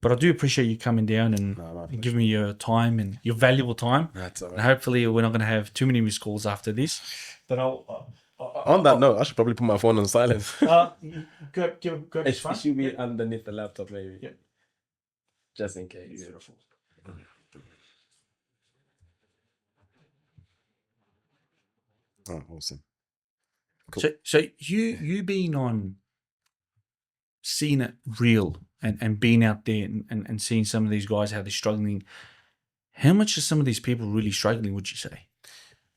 But I do appreciate you coming down and giving me your time and your valuable time. That's all right. And hopefully we're not going to have too many missed calls after this. But on that note, I should probably put my phone on silent. go It should be underneath the laptop, maybe. Yeah. Just in case. Beautiful. Oh, awesome. Cool. So you being on, seeing it real and being out there and seeing some of these guys, how they're struggling, how much are some of these people really struggling, would you say?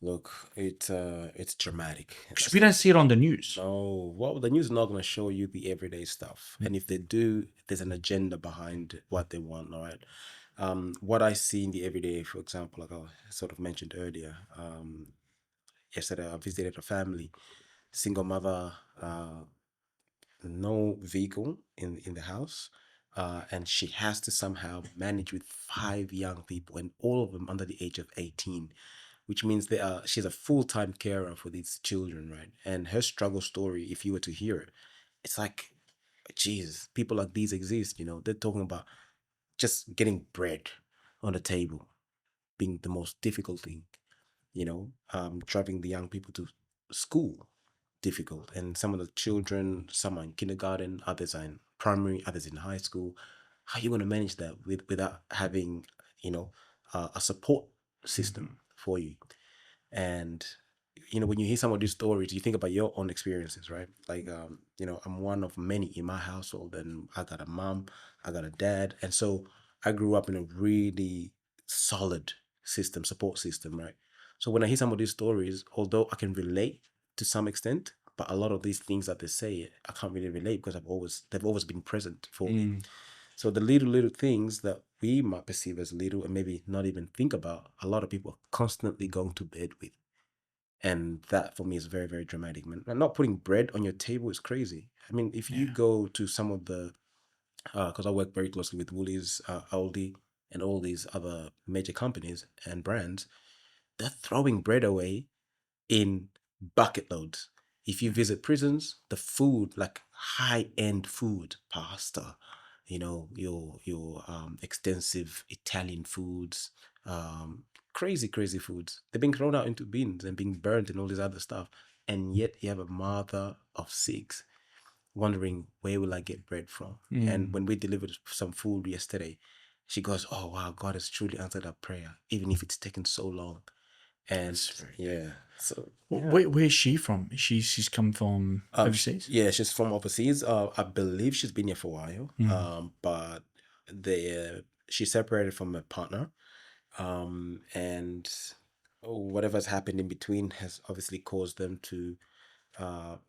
Look, it's dramatic. Because we don't see it on the news. No, well, the news is not going to show you the everyday stuff. And if they do, there's an agenda behind what they want, all right? What I see in the everyday, for example, like I sort of mentioned earlier, yesterday I visited a family, single mother, no vehicle in the house, and she has to somehow manage with 5 young people, and all of them under the age of 18, which means she's a full-time carer for these children, right? And her struggle story, if you were to hear it, it's like, Jesus, people like these exist. They're talking about just getting bread on the table being the most difficult thing. Driving the young people to school, difficult. And some of the children, some are in kindergarten, others are in primary, others in high school. How are you going to manage that without having, a support system for you? And, when you hear some of these stories, you think about your own experiences, right? Like, I'm one of many in my household, and I got a mom, I got a dad. And so I grew up in a really solid support system, right? So when I hear some of these stories, although I can relate to some extent, but a lot of these things that they say, I can't really relate because they've always been present for me. So the little things that we might perceive as little and maybe not even think about, a lot of people are constantly going to bed with. And that for me is very, very dramatic, man. And not putting bread on your table is crazy. I mean, if you go to some of the, because I work very closely with Woolies, Aldi, and all these other major companies and brands, they're throwing bread away in bucket loads. If you visit prisons, the food, like high-end food, pasta, your extensive Italian foods, crazy foods, they're being thrown out into bins and being burnt and all this other stuff. And yet you have a mother of 6 wondering, where will I get bread from? And when we delivered some food yesterday, she goes, oh wow, God has truly answered our prayer, even if it's taken so long. And yeah, so where's she from? She's come from overseas. Yeah, she's from overseas. I believe she's been here for a while. But she separated from her partner, and whatever's happened in between has obviously caused them to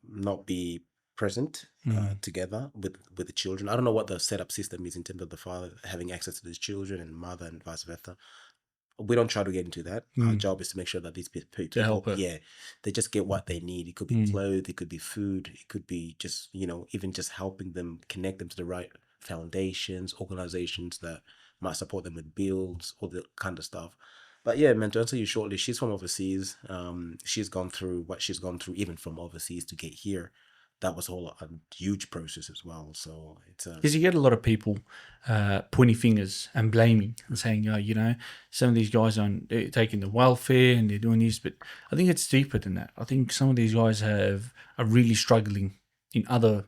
not be present together with the children. I don't know what the setup system is in terms of the father having access to his children and mother and vice versa. We don't try to get into that. Our job is to make sure that these people, they just get what they need. It could be clothes, it could be food, it could be just, even just helping them, connect them to the right foundations, organizations that might support them with builds, all that kind of stuff. But yeah, man, to answer you shortly, she's from overseas. She's gone through what she's gone through, even from overseas to get here. That was a huge process as well. So it's because you get a lot of people pointing fingers and blaming and saying, oh, some of these guys are taking the welfare and they're doing this, but I think it's deeper than that. I think some of these guys are really struggling in other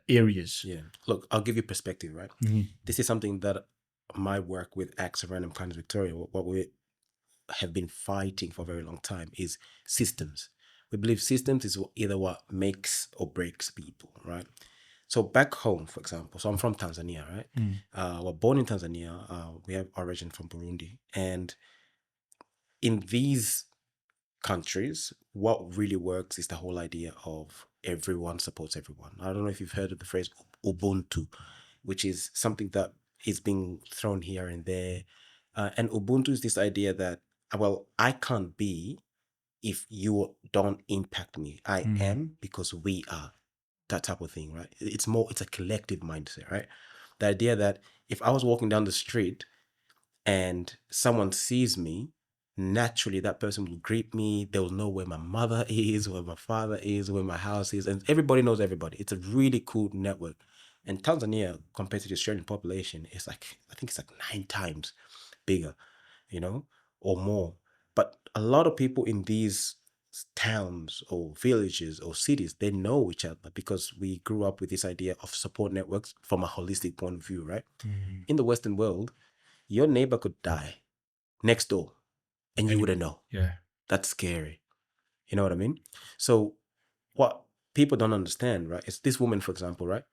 areas. Yeah. Look, I'll give you perspective, right? This is something that my work with Acts of Random Kindness Victoria, what we have been fighting for a very long time is systems. We believe systems is either what makes or breaks people, right? So back home, for example, so I'm from Tanzania, right? We're born in Tanzania. We have origin from Burundi. And in these countries, what really works is the whole idea of everyone supports everyone. I don't know if you've heard of the phrase Ubuntu, which is something that is being thrown here and there. And Ubuntu is this idea that, well, I can't be if you don't impact me. I am because we are. That type of thing, right? It's a collective mindset, right? The idea that if I was walking down the street and someone sees me, naturally that person will greet me. They'll know where my mother is, where my father is, where my house is, and everybody knows everybody. It's a really cool network. And Tanzania, compared to the Australian population, is like, I think it's like 9 times bigger, you know, or more. But a lot of people in these towns or villages or cities, they know each other because we grew up with this idea of support networks from a holistic point of view, right? In the Western world, your neighbor could die next door and you wouldn't know. Yeah. That's scary. You know what I mean? So what people don't understand, right, is this woman, for example, right?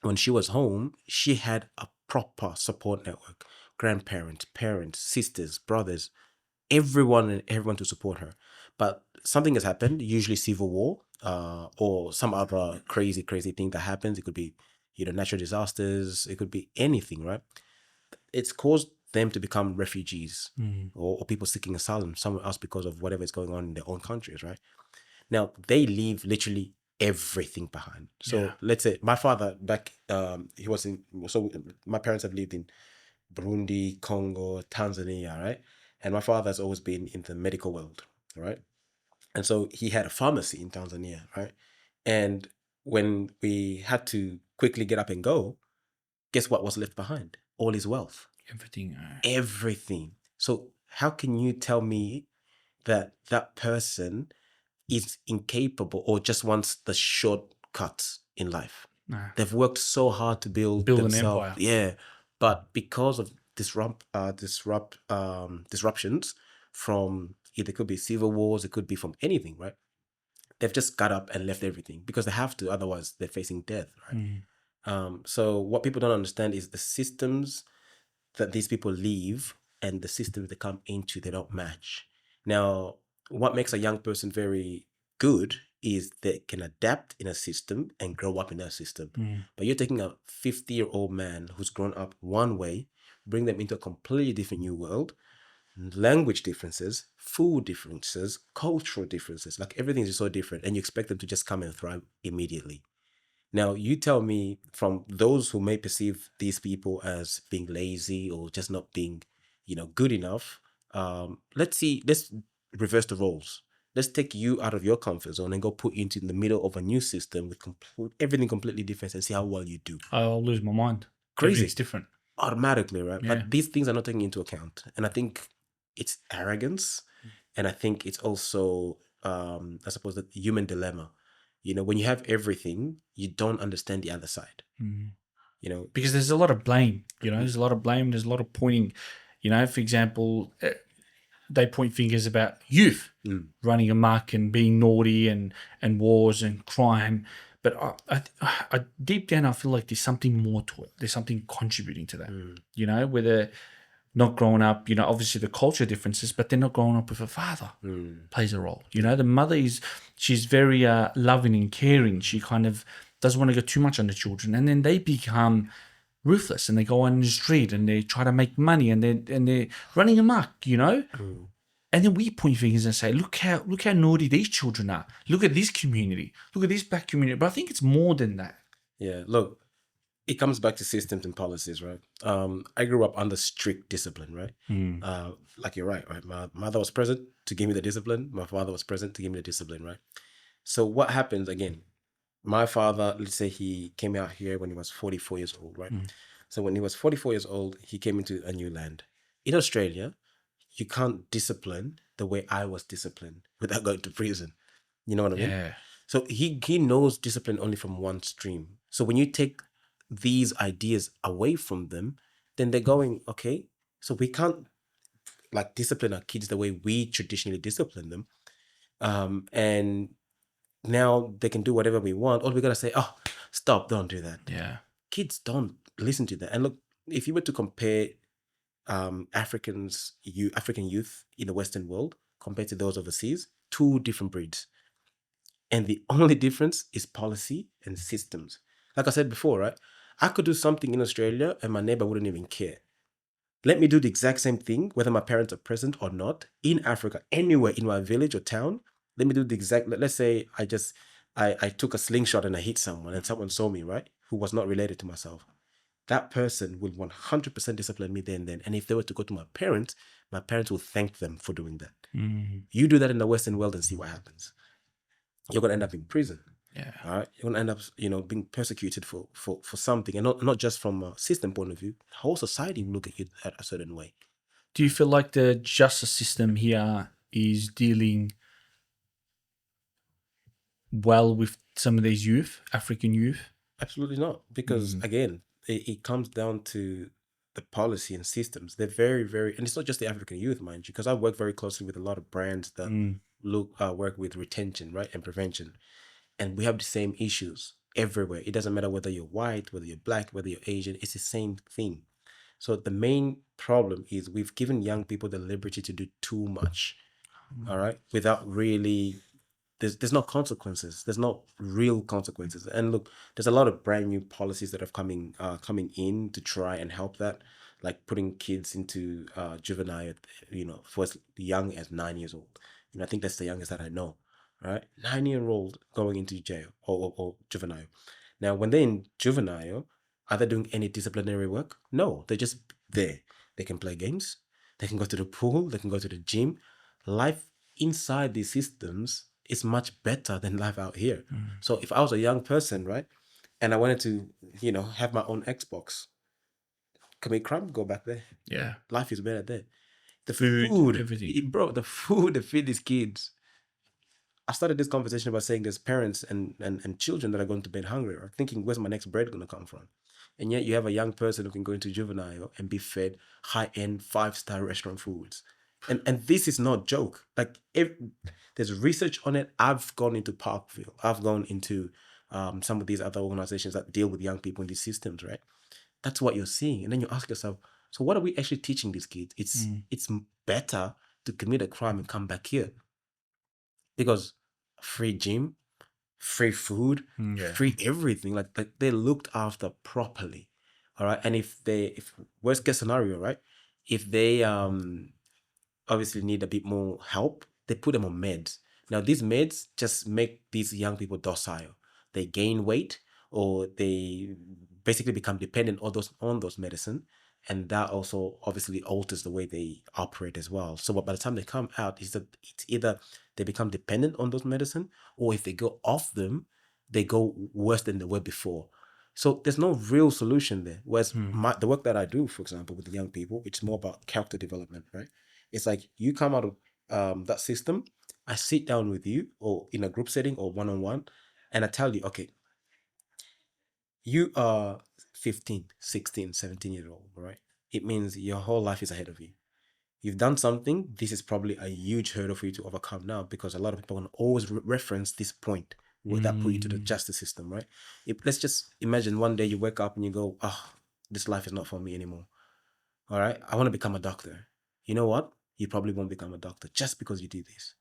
When she was home, she had a proper support network, grandparents, parents, sisters, brothers, everyone to support her. But something has happened, usually civil war, or some other crazy thing that happens. It could be, natural disasters. It could be anything, right? It's caused them to become refugees or people seeking asylum somewhere else because of whatever is going on in their own countries, right? Now they leave literally everything behind. So let's say my father back, he was in. So my parents have lived in Burundi, Congo, Tanzania, right? And my father has always been in the medical world, right? And so he had a pharmacy in Tanzania, right? And when we had to quickly get up and go, guess what was left behind? All his wealth. Everything. Everything. So how can you tell me that that person is incapable or just wants the shortcuts in life? Nah. They've worked so hard to build An themselves. empire. Yeah. But because of disruptions from it could be civil wars, it could be from anything, right? They've just got up and left everything because they have to, otherwise they're facing death, right? So what people don't understand is the systems that these people leave and the systems they come into, they don't match. Now, what makes a young person very good is they can adapt in a system and grow up in that system. But you're taking a 50-year-old man who's grown up one way, bring them into a completely different new world, language differences, food differences, cultural differences, like everything is so different, and you expect them to just come and thrive immediately. Now, you tell me, from those who may perceive these people as being lazy or just not being, good enough. Let's reverse the roles. Let's take you out of your comfort zone and go put you into the middle of a new system with everything completely different and see how well you do. I'll lose my mind. Crazy. It's different. Automatically, right? Yeah. But these things are not taken into account. And I think it's arrogance. And I think it's also, I suppose, the human dilemma. When you have everything, you don't understand the other side. Because there's a lot of blame. There's a lot of blame. There's a lot of pointing. For example, they point fingers about youth running amok and being naughty and wars and crime. But I deep down, I feel like there's something more to it. There's something contributing to that. Where they're not growing up, obviously the culture differences, but they're not growing up with a father plays a role. The mother she's very loving and caring. She kind of doesn't want to go too much on the children. And then they become ruthless and they go on the street and they try to make money and they're running amok, And then we point fingers and say, look how naughty these children are. Look at this community. Look at this black community. But I think it's more than that. Yeah, look, it comes back to systems and policies, right? I grew up under strict discipline, right? Like you're right? My mother was present to give me the discipline. My father was present to give me the discipline, right? So what happens again? My father, let's say he came out here when he was 44 years old, right? So when he was 44 years old, he came into a new land. In Australia, you can't discipline the way I was disciplined without going to prison. You know what I mean? Yeah. So he knows discipline only from one stream. So when you take these ideas away from them, then they're going, okay, so we can't like discipline our kids the way we traditionally discipline them. And now they can do whatever we want. All we gotta say, oh, stop, don't do that. Yeah. Kids don't listen to that. And look, if you were to compare African youth in the Western world compared to those overseas, two different breeds. And the only difference is policy and systems. Like I said before, right? I could do something in Australia and my neighbor wouldn't even care. Let me do the exact same thing, whether my parents are present or not, in Africa, anywhere in my village or town. Let me do the exact, let's say I took a slingshot and I hit someone and someone saw me, right? Who was not related to myself. That person will 100% discipline me then. And if they were to go to my parents will thank them for doing that. You do that in the Western world and see what happens. You're going to end up in prison. Yeah. All right, you're gonna end up, being persecuted for something, and not just from a system point of view. The whole society will look at you at a certain way. Do you feel like the justice system here is dealing well with some of these youth, African youth? Absolutely not, because again, it comes down to the policy and systems. They're very, very, and it's not just the African youth, mind you, because I work very closely with a lot of brands that work with retention, right, and prevention, and we have the same issues everywhere. It doesn't matter whether you're white, whether you're black, whether you're Asian. It's the same thing. So the main problem is we've given young people the liberty to do too much, all right, without really there's no consequences. There's no real consequences. And look, there's a lot of brand new policies that are coming in to try and help that, like putting kids into juvenile, for as young as 9 years old. I think that's the youngest that I know. Right, 9-year-old going into jail or juvenile. Now, when they're in juvenile, are they doing any disciplinary work? No, they're just there. They can play games. They can go to the pool. They can go to the gym. Life inside these systems is much better than life out here. So if I was a young person, right, and I wanted to, have my own Xbox, commit crime, go back there. Yeah. Life is better there. The Food, everything. bro, the food they feed these kids. I started this conversation by saying there's parents and children that are going to bed hungry, or thinking, where's my next bread going to come from? And yet you have a young person who can go into juvenile and be fed high-end 5-star restaurant foods. And this is not joke. Like, if there's research on it. I've gone into Parkville. I've gone into some of these other organizations that deal with young people in these systems, right? That's what you're seeing. And then you ask yourself, so what are we actually teaching these kids? It's better to commit a crime and come back here. Because free gym, free food, free everything. Like they're looked after properly. All right. And if worst case scenario, right? If they obviously need a bit more help, they put them on meds. Now these meds just make these young people docile. They gain weight, or they basically become dependent on those medicine. And that also obviously alters the way they operate as well. So by the time they come out, it's either they become dependent on those medicine, or if they go off them, they go worse than they were before. So there's no real solution there. Whereas the work that I do, for example, with the young people, it's more about character development, right? It's like you come out of that system, I sit down with you, or in a group setting or one-on-one, and I tell you, okay, you are 15, 16, 17-year-old, right? It means your whole life is ahead of you. You've done something. This is probably a huge hurdle for you to overcome now, because a lot of people can always reference this point that put you to the justice system, right? Let's just imagine one day you wake up and you go, oh, this life is not for me anymore. All right, I want to become a doctor. You know what? You probably won't become a doctor just because you do this.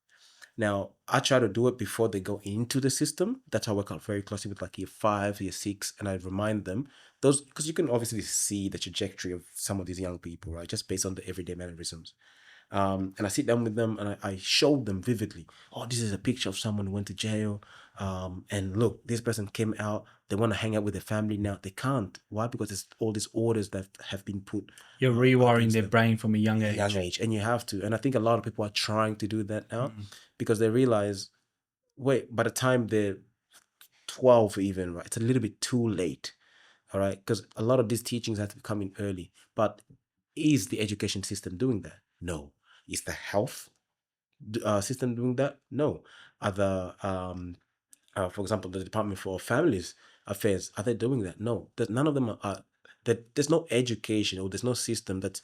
Now, I try to do it before they go into the system. That's how I work out very closely with like year 5, year 6, and I remind them those, because you can obviously see the trajectory of some of these young people, right? Just based on the everyday mannerisms. And I sit down with them and I show them vividly, oh, this is a picture of someone who went to jail. And look, this person came out. They want to hang out with their family now. They can't. Why? Because there's all these orders that have been put. You're rewiring their brain from a young age. And you have to. And I think a lot of people are trying to do that now, because they realize, wait, by the time they're 12 even, right, it's a little bit too late. All right, because a lot of these teachings have to come in early. But is the education system doing that? No. Is the health system doing that? No. Are the for example, the Department for Families Affairs, are they doing that? No. None of them are. There's no education, or there's no system that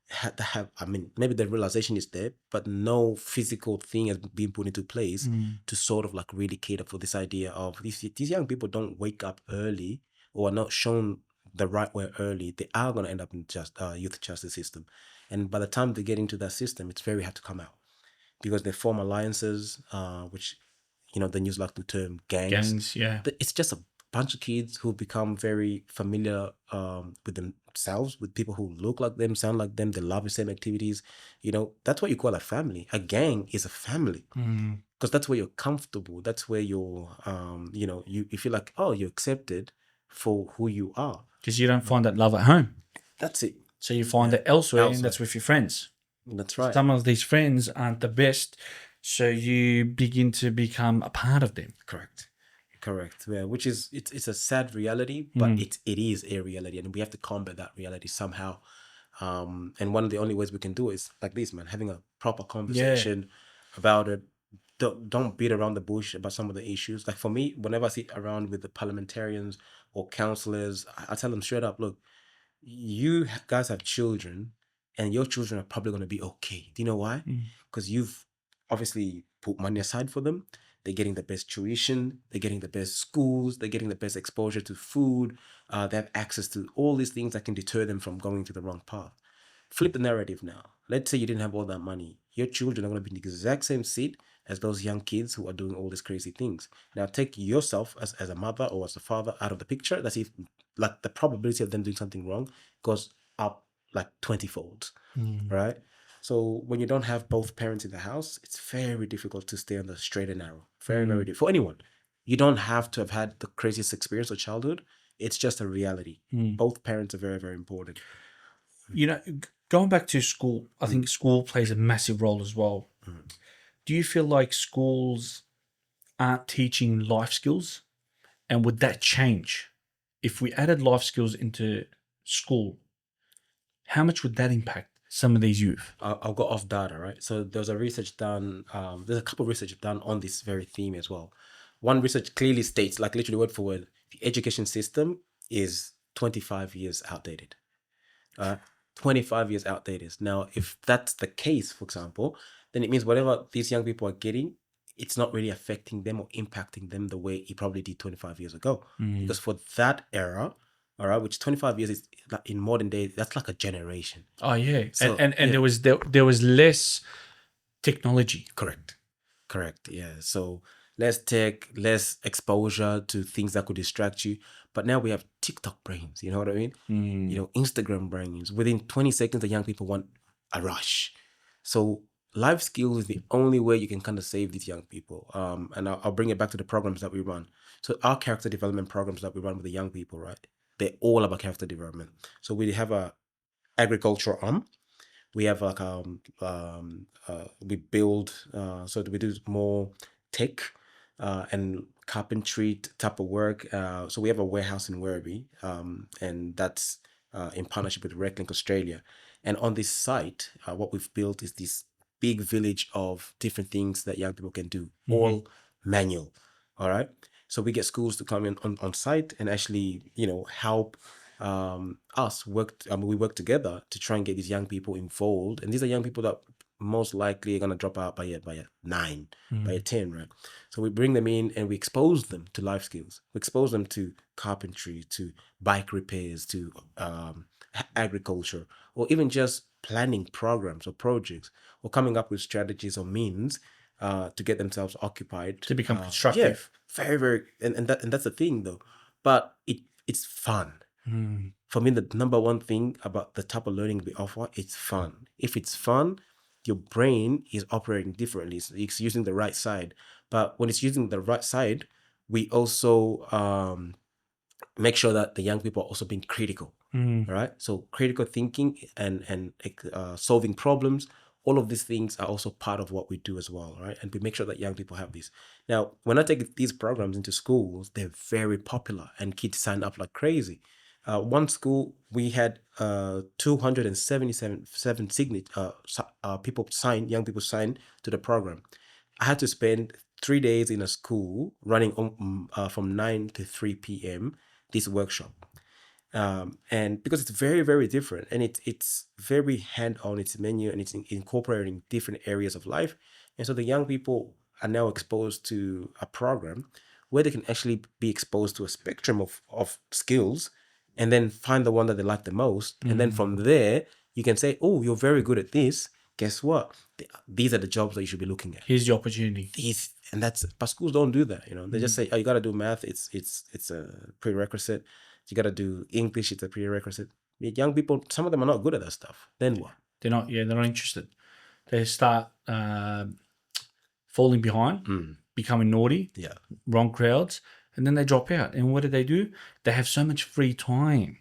have. I mean, maybe the realization is there, but no physical thing has been put into place to sort of like really cater for this idea of these young people don't wake up early, or are not shown the right way early. They are going to end up in youth justice system, and by the time they get into that system, it's very hard to come out, because they form alliances, which the news like the term gangs. Yeah. It's just a bunch of kids who become very familiar with themselves, with people who look like them, sound like them, they love the same activities. That's what you call a family. A gang is a family, because that's where you're comfortable. That's where you're, you feel like, oh, you're accepted for who you are. Because you don't find that love at home. That's it. So you find it elsewhere, and that's with your friends. That's right. Some of these friends aren't the best, so you begin to become a part of them. Correct. Correct. Yeah, which is it's a sad reality, but it is a reality, and we have to combat that reality somehow. And one of the only ways we can do it is like this, man, having a proper conversation about it. Don't beat around the bush about some of the issues. Like for me, whenever I sit around with the parliamentarians or councillors, I tell them straight up, look, you guys have children, and your children are probably going to be okay. Do you know why? Because you've obviously put money aside for them. They're getting the best tuition, they're getting the best schools, they're getting the best exposure to food. They have access to all these things that can deter them from going to the wrong path. Flip the narrative now. Let's say you didn't have all that money. Your children are going to be in the exact same seat as those young kids who are doing all these crazy things. Now take yourself as a mother or as a father out of the picture. That's if like the probability of them doing something wrong goes up like 20-fold, right? So when you don't have both parents in the house, it's very difficult to stay on the straight and narrow. Very, very difficult for anyone. You don't have to have had the craziest experience of childhood. It's just a reality. Both parents are very, very important. You know, going back to school, I think school plays a massive role as well. Do you feel like schools aren't teaching life skills? And would that change if we added life skills into school? How much would that impact some of these youth? I'll go off data, right? So there's a research done. There's a couple of research done on this very theme as well. One research clearly states, like literally word for word, the education system is 25 years outdated. 25 years outdated. Now, if that's the case, for example, then it means whatever these young people are getting, it's not really affecting them or impacting them the way it probably did 25 years ago. Because for that era, all right, which 25 years is like in modern day, that's like a generation. Oh yeah, So, and yeah. there was less technology. Correct. Yeah. So less tech, less exposure to things that could distract you. But now we have TikTok brains. You know what I mean? You know, Instagram brains. Within 20 seconds, the young people want a rush. So life skills is the only way you can kind of save these young people. And I'll bring it back to the programs that we run. So our character development programs that we run with the young people, right? They're all about character development. So we have a agricultural arm. We have like we build so we do more tech and carpentry type of work. So we have a warehouse in Werribee, and that's in partnership with Reclink Australia. And on this site, what we've built is this big village of different things that young people can do, all manual. All right. So we get schools to come in on site and actually, you know, help us work. We work together to try and get these young people involved. And these are young people that most likely are going to drop out by year 9, by year 10, right? So we bring them in and we expose them to life skills. We expose them to carpentry, to bike repairs, to agriculture, or even just planning programs or projects, or coming up with strategies or means to get themselves occupied, to become constructive. Yeah, very, very, and that's the thing though. But it's fun. For me, the number one thing about the type of learning we offer, it's fun. If it's fun, your brain is operating differently. It's using the right side. But when it's using the right side, we also make sure that the young people are also being critical. Right? So critical thinking and solving problems, all of these things are also part of what we do as well, right? And we make sure that young people have this. Now, when I take these programs into schools, they're very popular and kids sign up like crazy. One school, we had 277 people sign, young people sign to the program. I had to spend 3 days in a school running from 9 to 3 p.m. this workshop. And because it's very, very different and it's very hand-on, its menu, and it's incorporating different areas of life. And so the young people are now exposed to a program where they can actually be exposed to a spectrum of skills and then find the one that they like the most. And then from there, you can say, oh, you're very good at this. Guess what? These are the jobs that you should be looking at. Here's the opportunity. But schools don't do that. You know, they just say, oh, you got to do math. It's a prerequisite. You got to do English. It's a prerequisite. Young people, some of them are not good at that stuff. Then what? They're not interested. They start falling behind, becoming naughty, wrong crowds, and then they drop out. And what do? They have so much free time.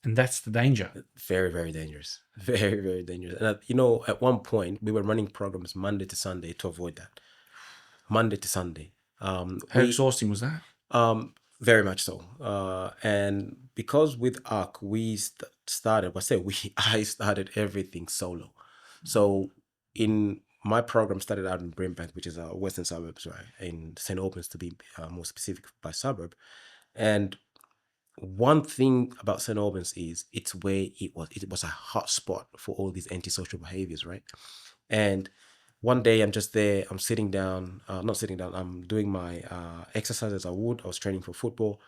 And that's the danger. Very, very dangerous. Very, very dangerous. And you know, at one point, we were running programs Monday to Sunday to avoid that. Monday to Sunday. How exhausting was that? Very much so. And because with ARC, we started, I say we, I started everything solo. So in my program started out in Brimbank, which is western suburbs, right? In St. Albans to be more specific by suburb. And one thing about St. Albans is it's where it was a hot spot for all these antisocial behaviors, right? And one day I'm just there, I'm sitting down, not sitting down, I'm doing my exercise as I would. I was training for football,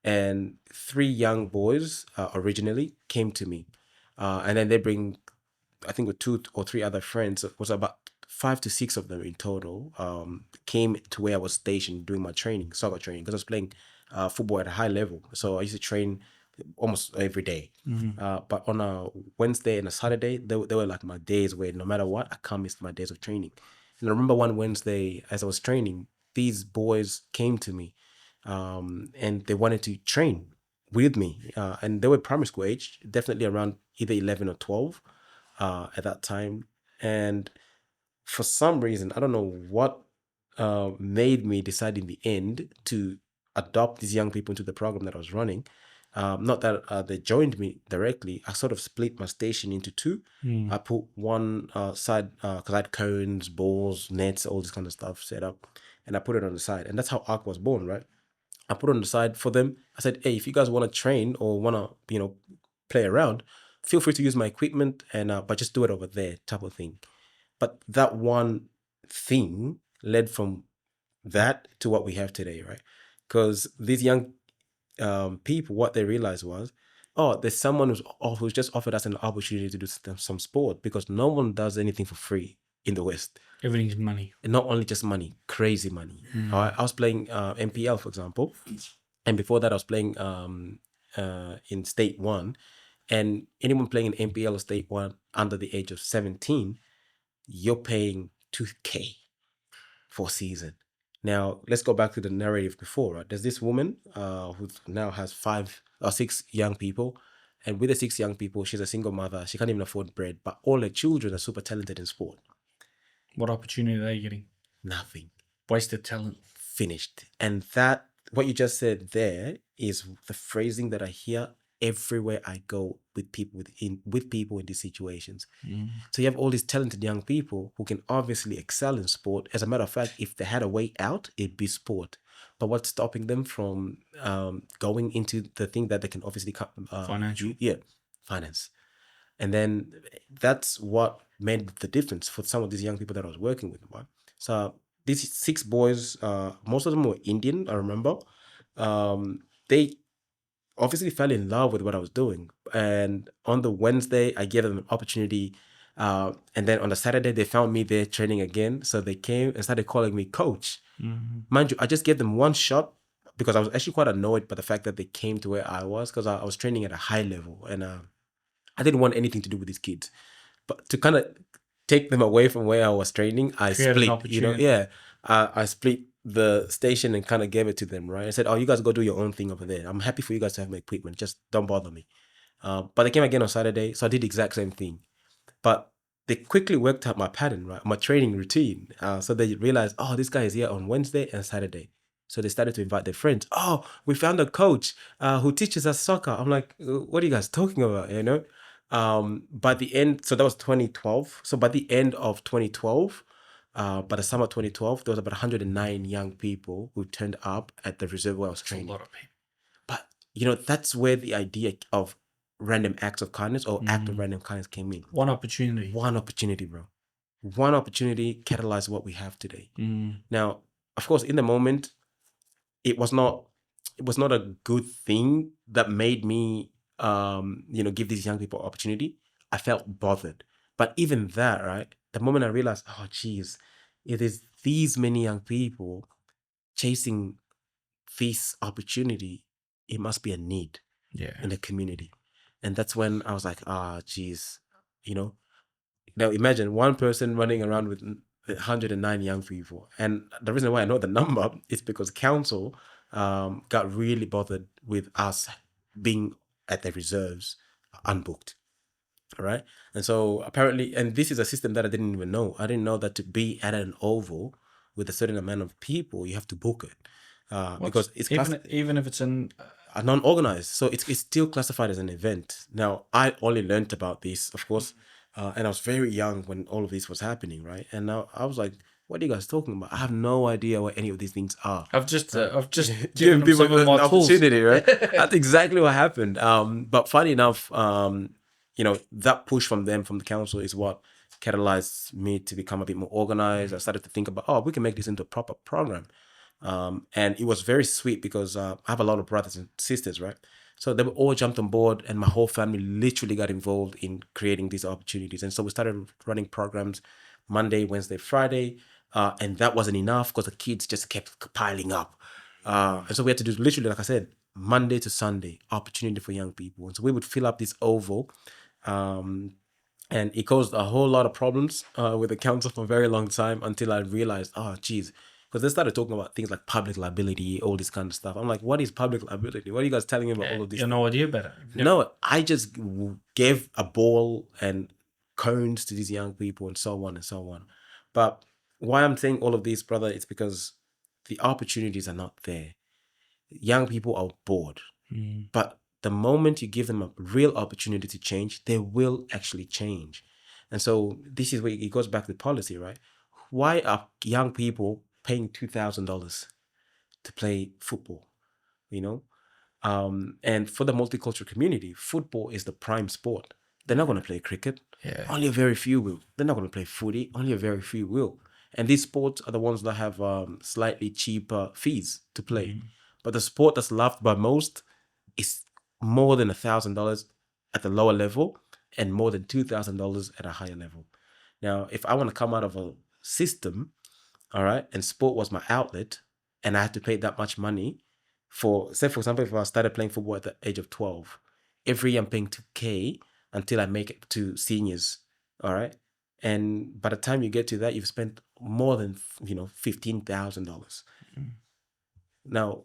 and three young boys originally came to me. And then they bring, I think, with two or three other friends. It was about 5 to 6 of them in total. Came to where I was stationed doing my training, soccer training, because I was playing football at a high level. So I used to train almost every day. But on a Wednesday and a Saturday, they were like my days where no matter what, I can't miss my days of training. And I remember one Wednesday as I was training, these boys came to me, and they wanted to train with me. And they were primary school age, definitely around either 11 or 12 at that time. And for some reason, I don't know what made me decide in the end to adopt these young people into the program that I was running. Not that they joined me directly. I sort of split my station into two. I put one side because I had cones, balls, nets, all this kind of stuff set up, and I put it on the side. And that's how ARC was born, right? I put it on the side for them. I said, hey, if you guys want to train or want to, play around, feel free to use my equipment, and but just do it over there, type of thing. But that one thing led from that to what we have today, right? Because these young people, what they realized was, oh, there's someone who's just offered us an opportunity to do some sport, because no one does anything for free in the West. Everything's money. And not only just money, crazy money. I was playing MPL, for example, and before that I was playing in State 1, and anyone playing in MPL or State 1 under the age of 17, you're paying 2K for a season. Now, let's go back to the narrative before, right? There's this woman who now has 5 or 6 young people. And with the 6 young people, she's a single mother. She can't even afford bread, but all her children are super talented in sport. What opportunity are they getting? Nothing. Wasted talent. Finished. And that, what you just said there, is the phrasing that I hear everywhere I go with people with people in these situations. So you have all these talented young people who can obviously excel in sport. As a matter of fact, if they had a way out, it'd be sport. But what's stopping them from going into the thing that they can obviously Financial. Finance. And then that's what made the difference for some of these young people that I was working with, right? So these 6 boys, most of them were Indian, I remember. They obviously fell in love with what I was doing. And on the Wednesday, I gave them an opportunity. And then on the Saturday, they found me there training again. So they came and started calling me coach. Mind you, I just gave them one shot because I was actually quite annoyed by the fact that they came to where I was, because I was training at a high level, and I didn't want anything to do with these kids. But to kind of take them away from where I was training, I Create an split, opportunity. I split the station and kind of gave it to them, right? I said, oh, you guys go do your own thing over there. I'm happy for you guys to have my equipment. Just don't bother me. But they came again on Saturday, so I did the exact same thing. But they quickly worked out my pattern, right? My training routine. So they realized, oh, this guy is here on Wednesday and Saturday. So they started to invite their friends. Oh, we found a coach who teaches us soccer. I'm like, what are you guys talking about? By the end, so that was 2012. So by the end of 2012, by the summer 2012, there was about 109 young people who turned up at the reserve where I was It's a training. lot of people. But that's where the idea of random acts of kindness or act of random kindness came in. One opportunity. One opportunity, bro. One opportunity catalyzed what we have today. Now, of course, in the moment, it was not a good thing that made me give these young people opportunity. I felt bothered. But even that, right? The moment I realized, oh geez, it is these many young people chasing this opportunity, it must be a need in the community. And that's when I was like, geez, now imagine one person running around with 109 young people. And the reason why I know the number is because council got really bothered with us being at the reserves unbooked. All right. And so apparently, and this is a system that I didn't even know. I didn't know that to be at an oval with a certain amount of people, you have to book it. because it's even if it's non-organized, so it's still classified as an event. Now, I only learned about this, of course, and I was very young when all of this was happening, right? And now I was like, "What are you guys talking about? I have no idea what any of these things are." I've just Giving given them people some of an my tools. opportunity, right? That's exactly what happened. But funny enough, that push from them, from the council, is what catalyzed me to become a bit more organized. I started to think about, we can make this into a proper program. And it was very sweet because I have a lot of brothers and sisters, right? So they all jumped on board, and my whole family literally got involved in creating these opportunities. And so we started running programs Monday, Wednesday, Friday, and that wasn't enough because the kids just kept piling up. And so we had to do, literally, like I said, Monday to Sunday, opportunity for young people. And so we would fill up this oval, and it caused a whole lot of problems with the council for a very long time, until I realized, geez, because they started talking about things like public liability, all this kind of stuff. I'm like, what is public liability? What are you guys telling me about all of this? You have no idea about it. No, I just gave a ball and cones to these young people, and so on and so on. But why I'm saying all of this, brother, it's because the opportunities are not there. Young people are bored. But the moment you give them a real opportunity to change, they will actually change. And so this is where it goes back to policy, right? Why are young people paying $2,000 to play football? And for the multicultural community, football is the prime sport. They're not going to play cricket. Yeah. Only a very few will. They're not going to play footy. Only a very few will. And these sports are the ones that have slightly cheaper fees to play. But the sport that's loved by most is more than $1,000 at the lower level, and more than $2,000 at a higher level. Now, if I want to come out of a system, all right, and sport was my outlet, and I had to pay that much money for example, if I started playing football at the age of 12, every year I'm paying $2,000 until I make it to seniors, all right? And by the time you get to that, you've spent more than, $15,000. Now,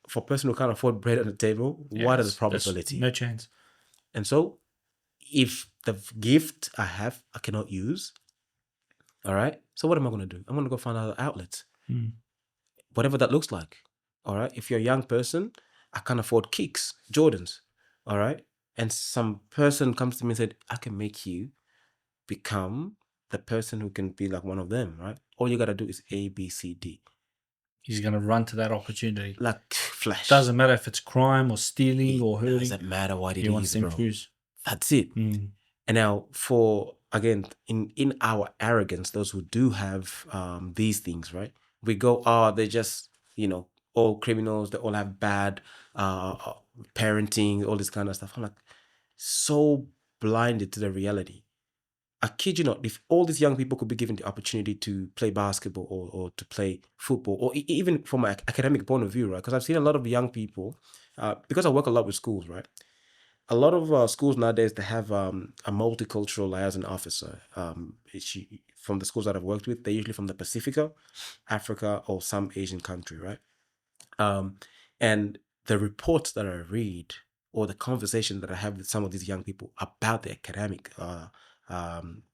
for a person who can't afford bread on the table, what are the probabilities? No chance. And so, if the gift I have, I cannot use, all right? So what am I going to do? I'm going to go find other outlets, whatever that looks like, all right? If you're a young person, I can't afford kicks, Jordans, all right? And some person comes to me and said, I can make you become the person who can be like one of them, right? All you got to do is A, B, C, D. He's going to run to that opportunity. Like flash. Doesn't matter if it's crime or stealing or hurting. Doesn't matter what it he wants is, to bro. infuse. That's it. And now, again, in our arrogance, those who do have these things, right? We go, they're just, all criminals. They all have bad parenting, all this kind of stuff. I'm like, so blinded to the reality. I kid you not, if all these young people could be given the opportunity to play basketball or to play football, or even from an academic point of view, right? Because I've seen a lot of young people, because I work a lot with schools, right? A lot of schools nowadays, they have a multicultural liaison officer. From the schools that I've worked with, they're usually from the Pacifica, Africa, or some Asian country, right? And the reports that I read, or the conversation that I have with some of these young people about the academic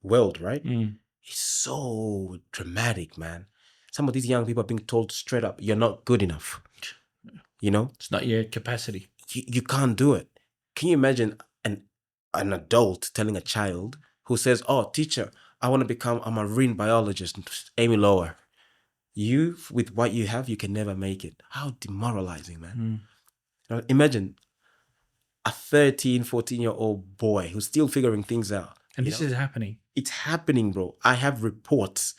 world, right? It's so dramatic, man. Some of these young people are being told straight up, you're not good enough. It's not your capacity. You can't do it. Can you imagine an adult telling a child who says, teacher, I want to become a marine biologist, aim lower. You, with what you have, you can never make it. How demoralizing, man. Now, imagine a 13, 14-year-old boy who's still figuring things out. And this is happening. It's happening, bro. I have reports.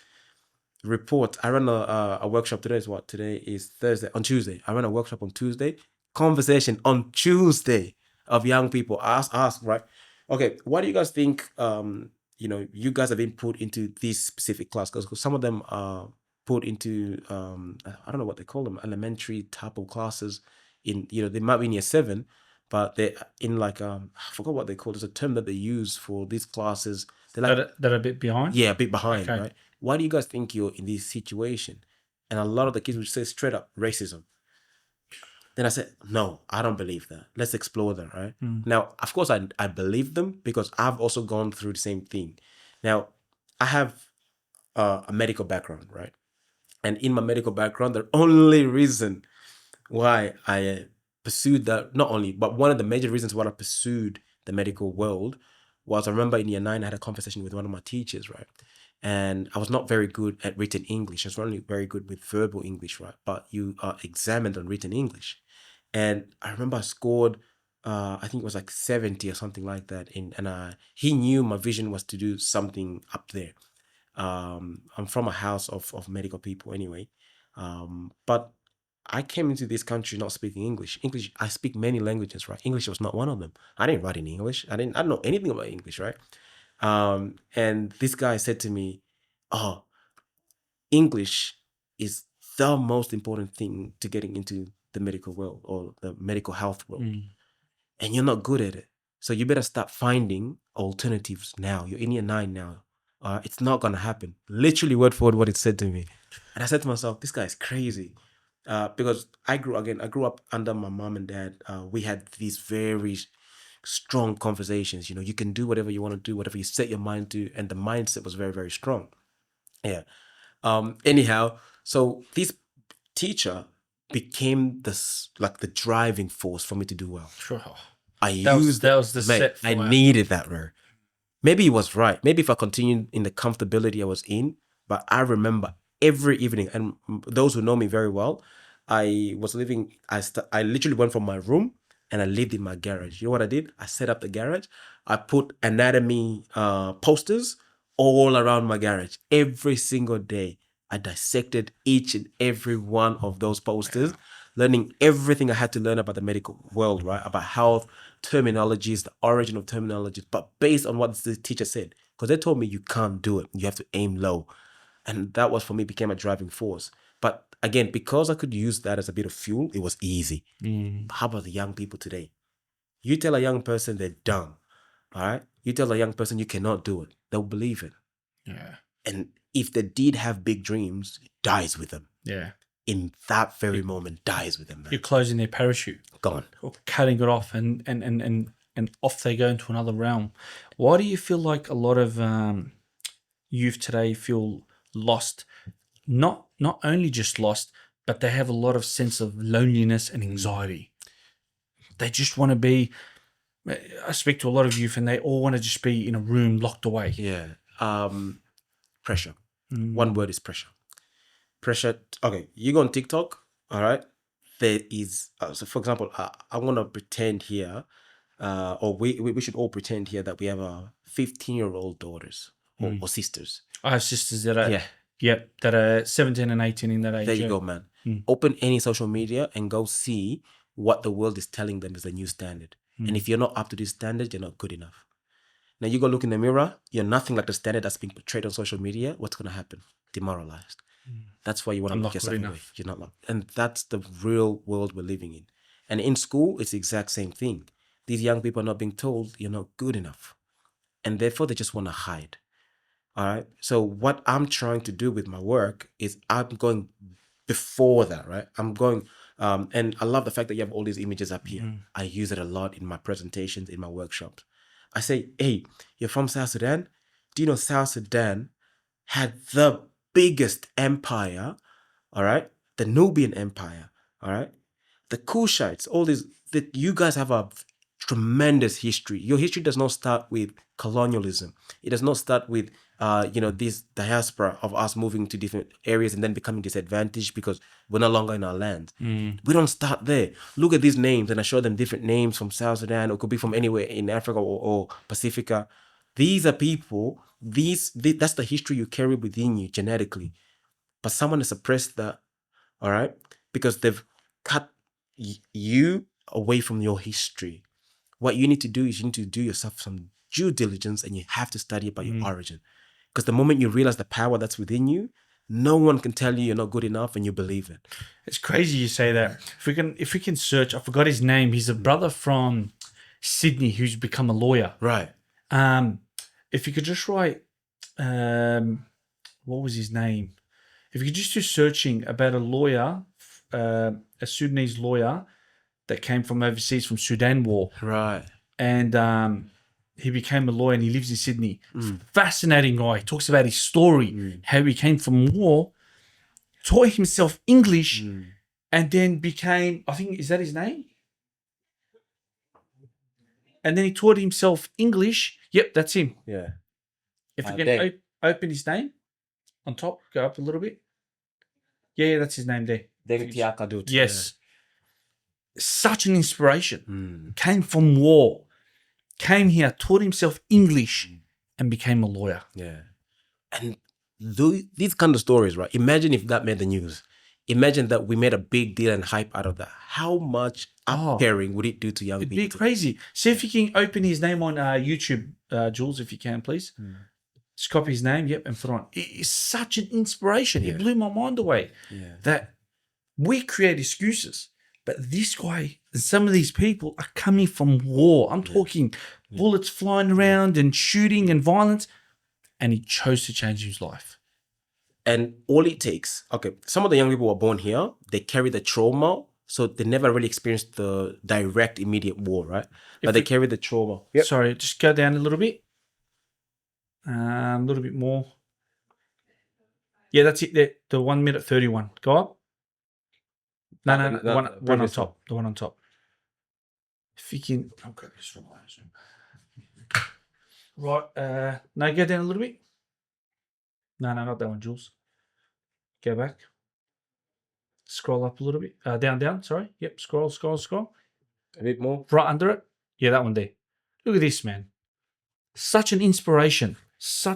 I ran a workshop today. Today is Thursday. On Tuesday, I ran a workshop on Tuesday. Conversation on Tuesday of young people. Ask, right? Okay, what do you guys think? You guys have been put into this specific class, because some of them are put into I don't know what they call them, elementary Taboo classes. They might be in year 7, but they're in like I forgot what they call it. There's a term that they use for these classes. They're like that are a bit behind. Yeah, a bit behind, Okay. right? Why do you guys think you're in this situation? And a lot of the kids would say straight up racism. Then I said, no, I don't believe that. Let's explore that, right? Now, of course, I believe them because I've also gone through the same thing. Now, I have a medical background, right? And in my medical background, the only reason why I pursued that, not only, but one of the major reasons why I pursued the medical world was, I remember in year 9, I had a conversation with one of my teachers, right? And I was not very good at written English. I was only very good with verbal English, right? But you are examined on written English. And I remember I scored, I think it was like 70 or something like that. And he knew my vision was to do something up there. I'm from a house of medical people anyway. But I came into this country not speaking English. English, I speak many languages, right? English was not one of them. I didn't write in English. I don't know anything about English, right? And this guy said to me, "Oh, English is the most important thing to getting into the medical world or the medical health world. And you're not good at it. So you better start finding alternatives now. You're in year 9 now. It's not going to happen." Literally word for word what it said to me. And I said to myself, this guy is crazy. Because I grew up under my mom and dad. We had these very strong conversations. You know, you can do whatever you want to do, whatever you set your mind to. And the mindset was very, very strong. Yeah. Anyhow, so this teacher became the driving force for me to do well. Sure. That was the mate, set. I needed that, bro. Maybe he was right. Maybe if I continued in the comfortability I was in, but I remember every evening, and those who know me very well, I was living. I literally went from my room and I lived in my garage. You know what I did? I set up the garage. I put anatomy posters all around my garage every single day. I dissected each and every one of those posters, learning everything I had to learn about the medical world, right? About health, terminologies, the origin of terminologies, but based on what the teacher said. Because they told me you can't do it. You have to aim low. And that was, for me, became a driving force. But again, because I could use that as a bit of fuel, it was easy. How about the young people today? You tell a young person they're dumb, all right? You tell a young person you cannot do it, they'll believe it. Yeah. And if they did have big dreams, it dies with them. Yeah. In that very moment, dies with them, man. You're closing their parachute. Gone. Or cutting it off and off they go into another realm. Why do you feel like a lot of youth today feel lost? Not only just lost, but they have a lot of sense of loneliness and anxiety. They just want to be. I speak to a lot of youth, and they all want to just be in a room locked away. Yeah. Pressure. One word is pressure. Pressure. Okay, you go on TikTok. All right. There is. So, for example, I'm gonna pretend here, or we should all pretend here that we have 15-year-old daughters or sisters. I have sisters that are that are 17 and 18 in that age. There you go, man. Open any social media and go see what the world is telling them is the new standard. And if you're not up to this standard, you're not good enough. Now you go look in the mirror, you're nothing like the standard that's being portrayed on social media. What's going to happen? Demoralized. That's why you want to lock yourself away. You're not locked. And that's the real world we're living in. And in school, it's the exact same thing. These young people are not being told you're not good enough. And therefore, they just want to hide. All right. So what I'm trying to do with my work is I'm going before that, right? I'm going, and I love the fact that you have all these images up here. I use it a lot in my presentations, in my workshops. I say, hey, you're from South Sudan? Do you know South Sudan had the biggest empire, all right? The Nubian Empire, all right? The Kushites, all these, that you guys have a tremendous history. Your history does not start with colonialism. It does not start with, this diaspora of us moving to different areas and then becoming disadvantaged because we're no longer in our land. We don't start there. Look at these names, and I show them different names from South Sudan, or could be from anywhere in Africa or Pacifica. These are people. That's the history you carry within you genetically. But someone has suppressed that, all right, because they've cut you away from your history. What you need to do is you need to do yourself some due diligence, and you have to study about your origin. Because the moment you realize the power that's within you, no one can tell you you're not good enough, and you believe it. It's crazy you say that. If we can search, I forgot his name. He's a brother from Sydney who's become a lawyer. Right. If you could just write, what was his name? If you could just do searching about a lawyer, a Sudanese lawyer that came from overseas from Sudan War. Right. And he became a lawyer and he lives in Sydney. Fascinating guy. He talks about his story, how he came from war, taught himself English, and then became, I think, is that his name? And then he taught himself English. Yep, that's him. Yeah. If we Deng. can open his name on top, go up a little bit. Yeah, that's his name there. Deng Tiakadut. Yes. Such an inspiration. Mm. Came from war, came here, taught himself English, and became a lawyer. Yeah. And these kind of stories, right? Imagine if that made the news. Imagine that we made a big deal and hype out of that. How much up-pairing would it do to young It'd people? be crazy. See if you can open his name on YouTube, Jules, if you can, please. Just copy his name, yep, and put it on. It is such an inspiration. It blew my mind away that we create excuses, but this guy and some of these people are coming from war. I'm talking bullets flying around and shooting and violence, and he chose to change his life. And all it takes, okay, some of the young people were born here, they carry the trauma, so they never really experienced the direct, immediate war, right? But they carry the trauma. Yep. Sorry, just go down a little bit. A little bit more. Yeah, that's it there. The 1 minute 31. Go up. No. The one on top. The one on top. If you can. Okay, this right. No, go down a little bit. No, not that one, Jules. Go back. Scroll up a little bit. Down. Sorry. Yep. Scroll. A bit more. Right under it. Yeah, that one there. Look at this, man. Such an inspiration. 6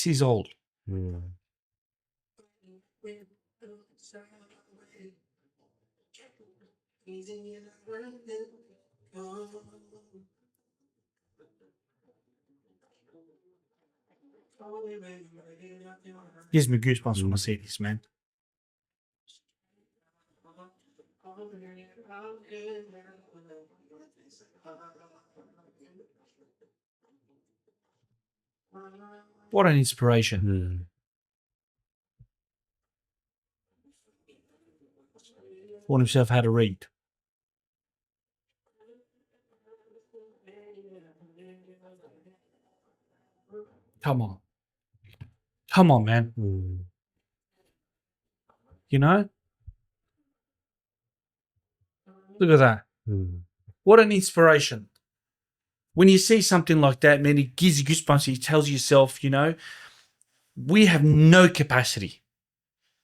years old. Gives me goosebumps when I see this, man. What an inspiration. Taught himself how to read. Come on, man. You know? Look at that. What an inspiration. When you see something like that, man, it gives you goosebumps. It tells yourself, you know, we have no capacity.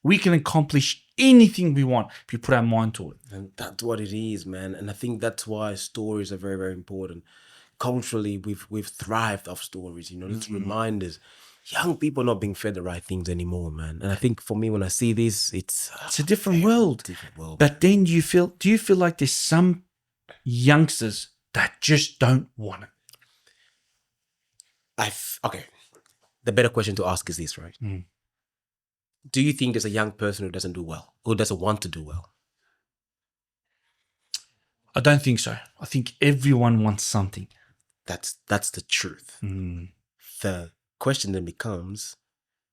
We can accomplish anything we want if you put our mind to it. And that's what it is, man. And I think that's why stories are very, very important. Culturally, we've thrived off stories, you know, little reminders. Young people are not being fed the right things anymore, man. And I think for me, when I see this, it's a different world. But then do you feel like there's some youngsters that just don't want it? Okay. The better question to ask is this, right? Do you think there's a young person who doesn't do well, who doesn't want to do well? I don't think so. I think everyone wants something. That's the truth. The question then becomes,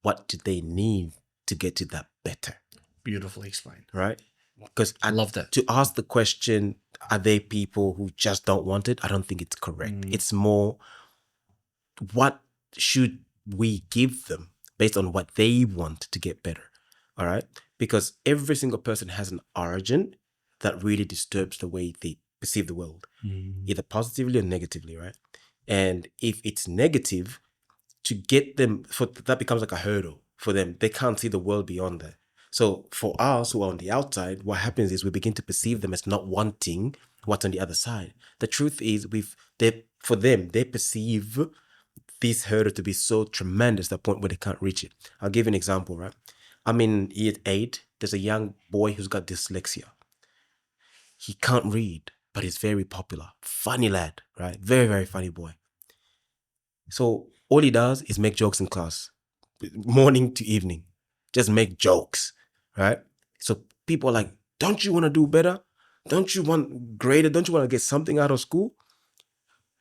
what do they need to get to that better? Beautifully explained. Right? Because I love that. To ask the question, are they people who just don't want it? I don't think it's correct. It's more, what should we give them based on what they want to get better? All right? Because every single person has an origin that really disturbs the way they perceive the world, either positively or negatively, right? And if it's negative, to get them, that becomes like a hurdle for them. They can't see the world beyond that. So for us who are on the outside, what happens is we begin to perceive them as not wanting what's on the other side. The truth is, for them, they perceive this hurdle to be so tremendous, to the point where they can't reach it. I'll give you an example, right? I'm in year 8. There's a young boy who's got dyslexia. He can't read, but he's very popular. Funny lad, right? Very, very funny boy. So all he does is make jokes in class, morning to evening. Just make jokes, right? So people are like, don't you want to do better? Don't you want greater? Don't you want to get something out of school?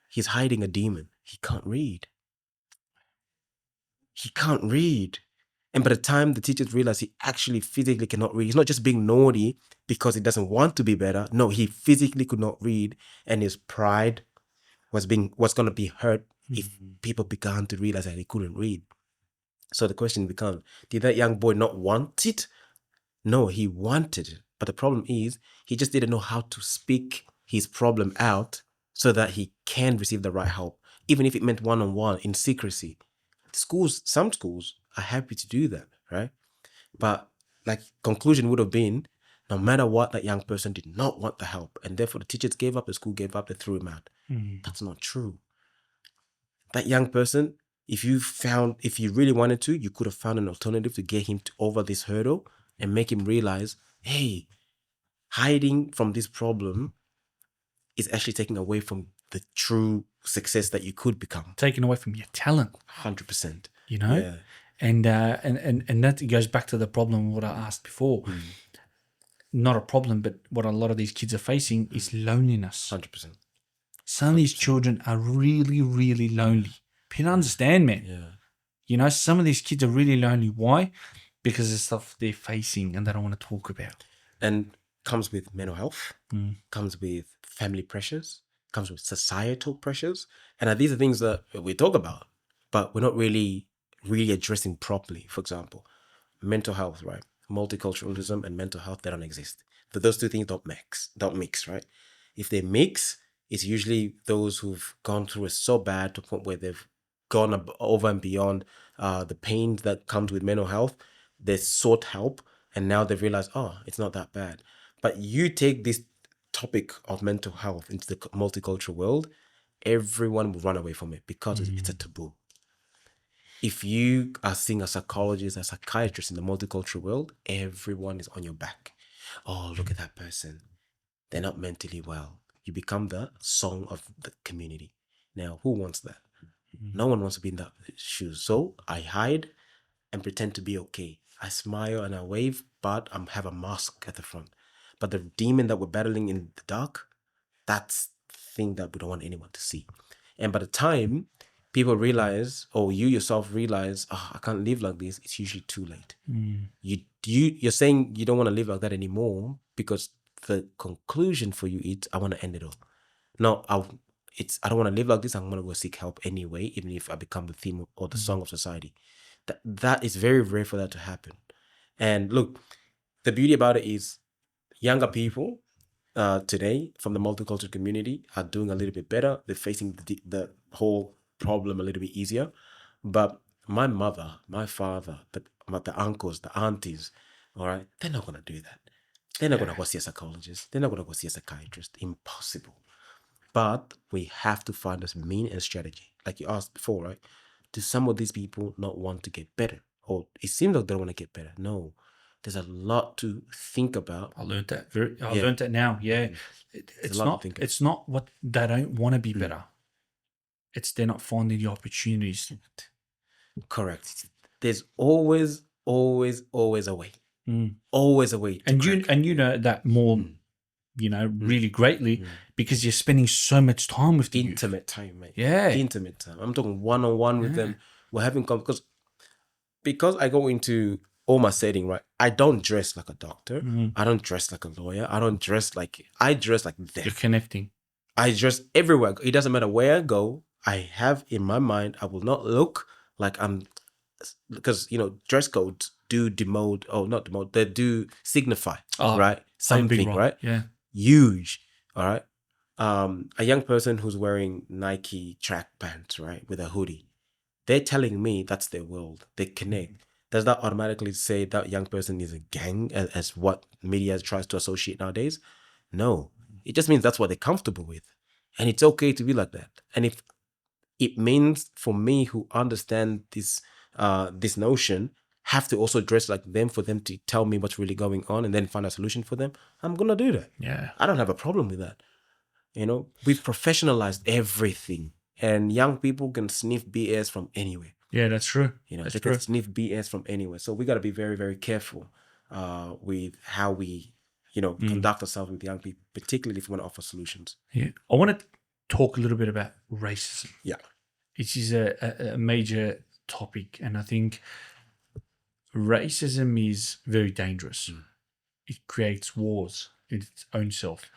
He's hiding a demon. He can't read. He can't read. And by the time the teachers realize he actually physically cannot read, he's not just being naughty because he doesn't want to be better. No, he physically could not read, and his pride was going to be hurt if people began to realize that he couldn't read. So the question becomes, did that young boy not want it? No, he wanted it. But the problem is, he just didn't know how to speak his problem out so that he can receive the right help, even if it meant one-on-one in secrecy. Some schools are happy to do that, right? But like conclusion would have been, no matter what, that young person did not want the help, and therefore the teachers gave up, the school gave up, they threw him out. That's not true. That young person, if you really wanted to, you could have found an alternative to get him over this hurdle and make him realize, hey, hiding from this problem is actually taking away from the true success that you could become. Taken away from your talent. 100%. You know? Yeah. And that goes back to the problem what I asked before. Not a problem, but what a lot of these kids are facing is loneliness. 100%. Some of these children are really, really lonely. People understand, man. Yeah. You know, some of these kids are really lonely. Why? Because of stuff they're facing and they don't want to talk about. And comes with mental health, comes with family pressures, comes with societal pressures. And these are things that we talk about, but we're not really addressing properly. For example, mental health, right? Multiculturalism and mental health, they don't exist. Those two things don't mix, right? If they mix, it's usually those who've gone through it so bad to a point where they've gone over and beyond the pain that comes with mental health. They sought help, and now they've realized, oh, it's not that bad. But you take this topic of mental health into the multicultural world, everyone will run away from it because it's a taboo. If you are seeing a psychologist, a psychiatrist in the multicultural world, everyone is on your back. Oh, look at that person. They're not mentally well. You become the song of the community. Now, who wants that? No one wants to be in that shoes. So I hide and pretend to be okay. I smile and I wave, but I have a mask at the front. But the demon that we're battling in the dark, that's the thing that we don't want anyone to see. And by the time people realize, or you yourself realize, oh, I can't live like this, it's usually too late. You're saying you don't want to live like that anymore because the conclusion for you is, I want to end it all. No, I don't want to live like this. I'm going to go seek help anyway, even if I become the theme or the song of society. That is very rare for that to happen. And look, the beauty about it is younger people today from the multicultural community are doing a little bit better. They're facing the whole problem a little bit easier. But my mother, my father, the uncles, the aunties, all right, they're not going to do that. They're not going to go see a psychologist. They're not going to go see a psychiatrist. Impossible. But we have to find a mean and strategy. Like you asked before, right? Do some of these people not want to get better? Or it seems like they don't want to get better. No. There's a lot to think about. I learned that. I learned that now. Yeah. It's not what they don't want to be better. It's they're not finding the opportunities. Correct. There's always a way. Always a way. And you know that more, really greatly because you're spending so much time with the intimate time, mate. Yeah. Intimate time. I'm talking one-on-one with them. We're having because I go into all my setting, right? I don't dress like a doctor. I don't dress like a lawyer. I dress like them. You're connecting. I dress everywhere. It doesn't matter where I go. I have in my mind, I will not look like I'm, because, dress codes do demote, not demote, they do signify, right? Something, right? Yeah. Huge, all right? A young person who's wearing Nike track pants, right, with a hoodie, they're telling me that's their world. They connect. Does that automatically say that young person is a gang, as what media tries to associate nowadays? No. It just means that's what they're comfortable with. And it's okay to be like that. And if it means for me who understand this notion, have to also dress like them for them to tell me what's really going on and then find a solution for them, I'm going to do that. Yeah. I don't have a problem with that. We've professionalized everything. And young people can sniff BS from anywhere. Yeah, that's true. They can sniff BS from anywhere. So we got to be very, very careful with how we, conduct ourselves with young people, particularly if we want to offer solutions. Yeah. I want to talk a little bit about racism. Yeah. It is a major topic. And I think racism is very dangerous. It creates wars in its own self.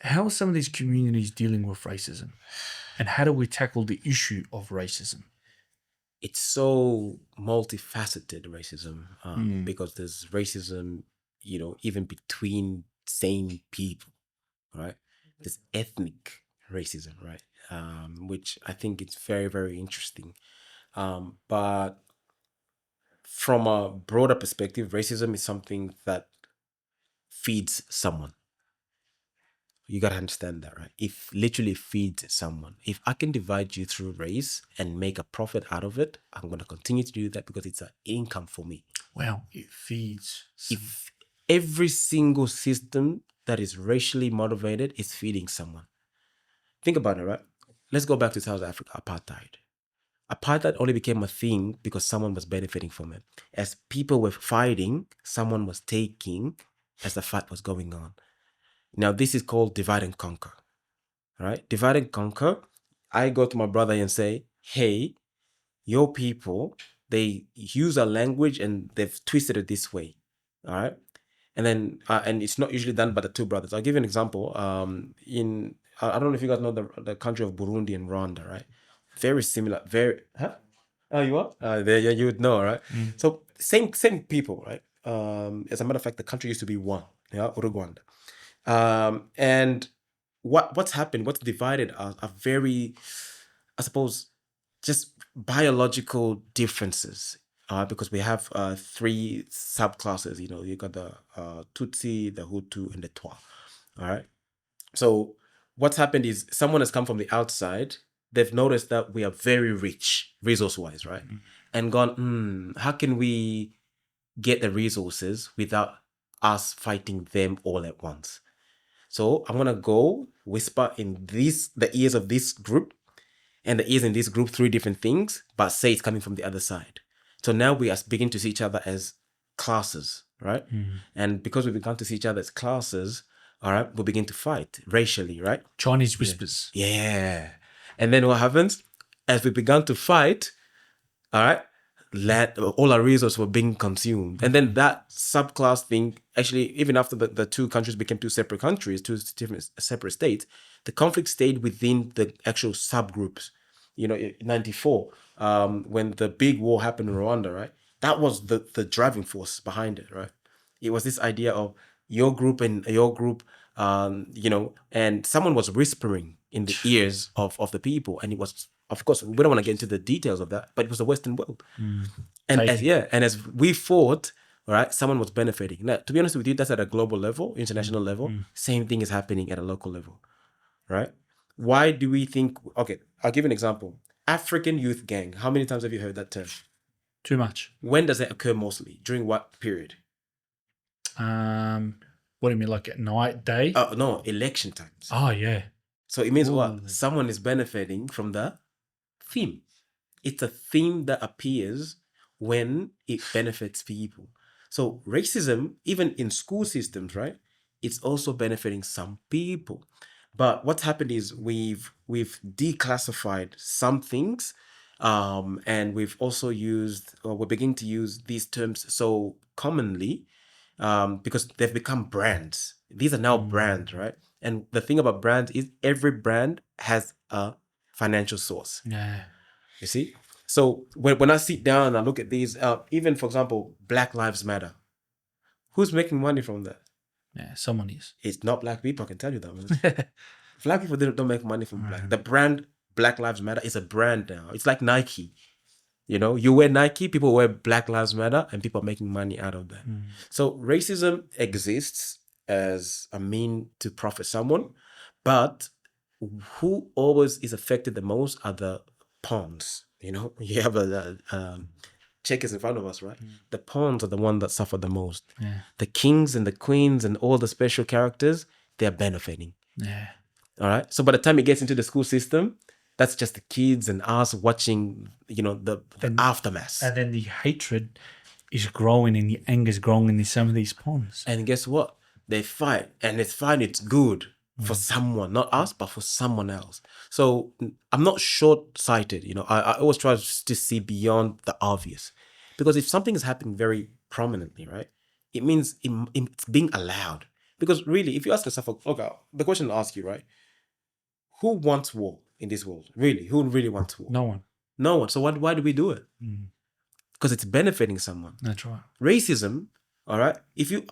How are some of these communities dealing with racism? And how do we tackle the issue of racism? It's so multifaceted, racism, because there's racism, even between same people, right? There's ethnic racism, right? Which I think it's very, very interesting. But from a broader perspective, racism is something that feeds someone. You got to understand that, right? It literally feeds someone. If I can divide you through race and make a profit out of it, I'm going to continue to do that because it's an income for me. Well, it feeds. If every single system that is racially motivated is feeding someone. Think about it, right? Let's go back to South Africa, apartheid. Apartheid only became a thing because someone was benefiting from it. As people were fighting, someone was taking as the fight was going on. Now, this is called divide and conquer, right? Divide and conquer. I go to my brother and say, hey, your people, they use a language and they've twisted it this way, all right? And then, and it's not usually done by the two brothers. I'll give you an example. I don't know if you guys know the country of Burundi and Rwanda, right? Very similar. Huh? Oh, you are? There, yeah, you would know, right? So same people, right? As a matter of fact, the country used to be one, Rwanda. And what's happened, what's divided are very, I suppose, just biological differences. Because we have three subclasses, you got the Tutsi, the Hutu, and the Twa. All right. So what's happened is someone has come from the outside. They've noticed that we are very rich resource-wise, right? And gone, how can we get the resources without us fighting them all at once? So I'm gonna go whisper in the ears of this group, and the ears in this group 3 different things, but say it's coming from the other side. So now we are beginning to see each other as classes, right? And because we began to see each other as classes, all right, we begin to fight racially, right? Chinese whispers. Yeah. And then what happens? As we began to fight, all right, all our resources were being consumed. And then that subclass thing, actually, even after the two countries became two separate countries, two different separate states, the conflict stayed within the actual subgroups. In 94, when the big war happened in Rwanda, right? That was the driving force behind it, right? It was this idea of your group and your group, and someone was whispering in the ears of the people. And it was, of course, we don't want to get into the details of that, but it was the Western world. And as we fought, all right, someone was benefiting. Now, to be honest with you, that's at a global level, international level. Same thing is happening at a local level, right? Why do we think, okay, I'll give you an example. African youth gang. How many times have you heard that term? Too much. When does it occur mostly? During what period? What do you mean, like at night, day? Oh, no, election times. Oh, yeah. So it means what? Someone is benefiting from the theme. It's a theme that appears when it benefits people. So racism, even in school systems, right? It's also benefiting some people. But what's happened is we've declassified some things, and we've also we're beginning to use these terms so commonly, because they've become brands. These are now brands, right? And the thing about brands is every brand has a financial source. Yeah. You see? So when I sit down and I look at these, even for example, Black Lives Matter, who's making money from that? Yeah, someone is. It's not black people, I can tell you that, man. Black people don't make money from black. The brand Black Lives Matter is a brand now. It's like Nike. You wear Nike, people wear Black Lives Matter, and people are making money out of that. So racism exists as a mean to profit someone, but who always is affected the most are the pawns. You have the checkers in front of us, right? The pawns are the ones that suffer the most. Yeah. The kings and the queens and all the special characters, they're benefiting. Yeah. All right. So by the time it gets into the school system, that's just the kids and us watching, the aftermath. And then the hatred is growing and the anger is growing in some of these pawns. And guess what? They fight, and it's fine. It's good for someone, not us, but for someone else. So I'm not short-sighted. I always try to see beyond the obvious. Because if something is happening very prominently, right, it means it's being allowed. Because really, if you ask yourself, okay, the question I'll ask you, right, who wants war in this world? Really, who really wants war? No one. No one. So why do we do it? Mm. Because it's benefiting someone. That's right. Racism, all right. If you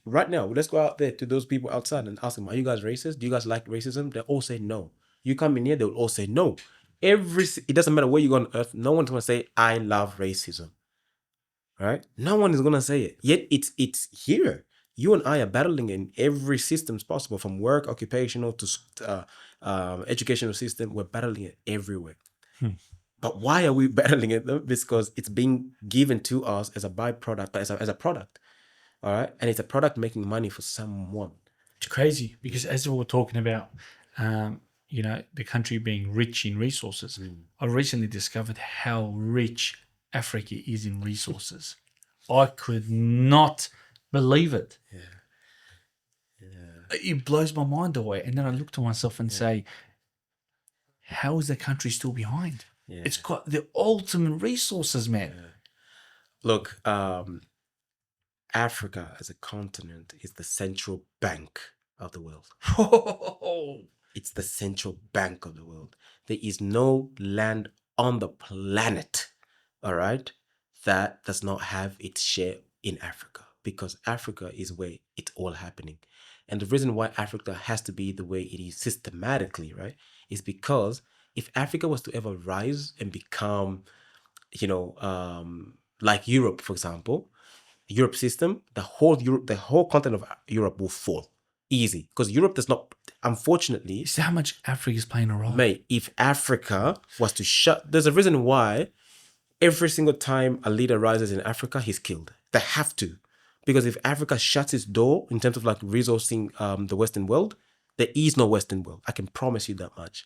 right now, let's go out there to those people outside and ask them, are you guys racist? Do you guys like racism? They'll all say no. You come in here, they'll all say no. It doesn't matter where you go on earth, no one's gonna say I love racism. Right? No one is gonna say it. Yet it's here. You and I are battling in every systems possible, from work, occupational to educational system. We're battling it everywhere. But why are we battling it though? Because it's being given to us as a byproduct, as a product. All right. And it's a product making money for someone. It's crazy because as we were talking about, the country being rich in resources, I recently discovered how rich Africa is in resources. I could not believe it. It blows my mind away. And then I look to myself and say, how is the country still behind? It's got the ultimate resources, man. Look, Africa as a continent is the central bank of the world. It's the central bank of the world. There is no land on the planet, all right, that does not have its share in Africa, because Africa is where it's all happening. And the reason why Africa has to be the way it is systematically, right, is because if Africa was to ever rise and become, like Europe, for example, the Europe system, the whole continent of Europe will fall easy, because Europe does not. Unfortunately, see how much Africa is playing a role. Mate, if Africa was to shut, there's a reason why every single time a leader rises in Africa, he's killed. They have to, because if Africa shuts its door in terms of like resourcing the Western world, there is no Western world. I can promise you that much.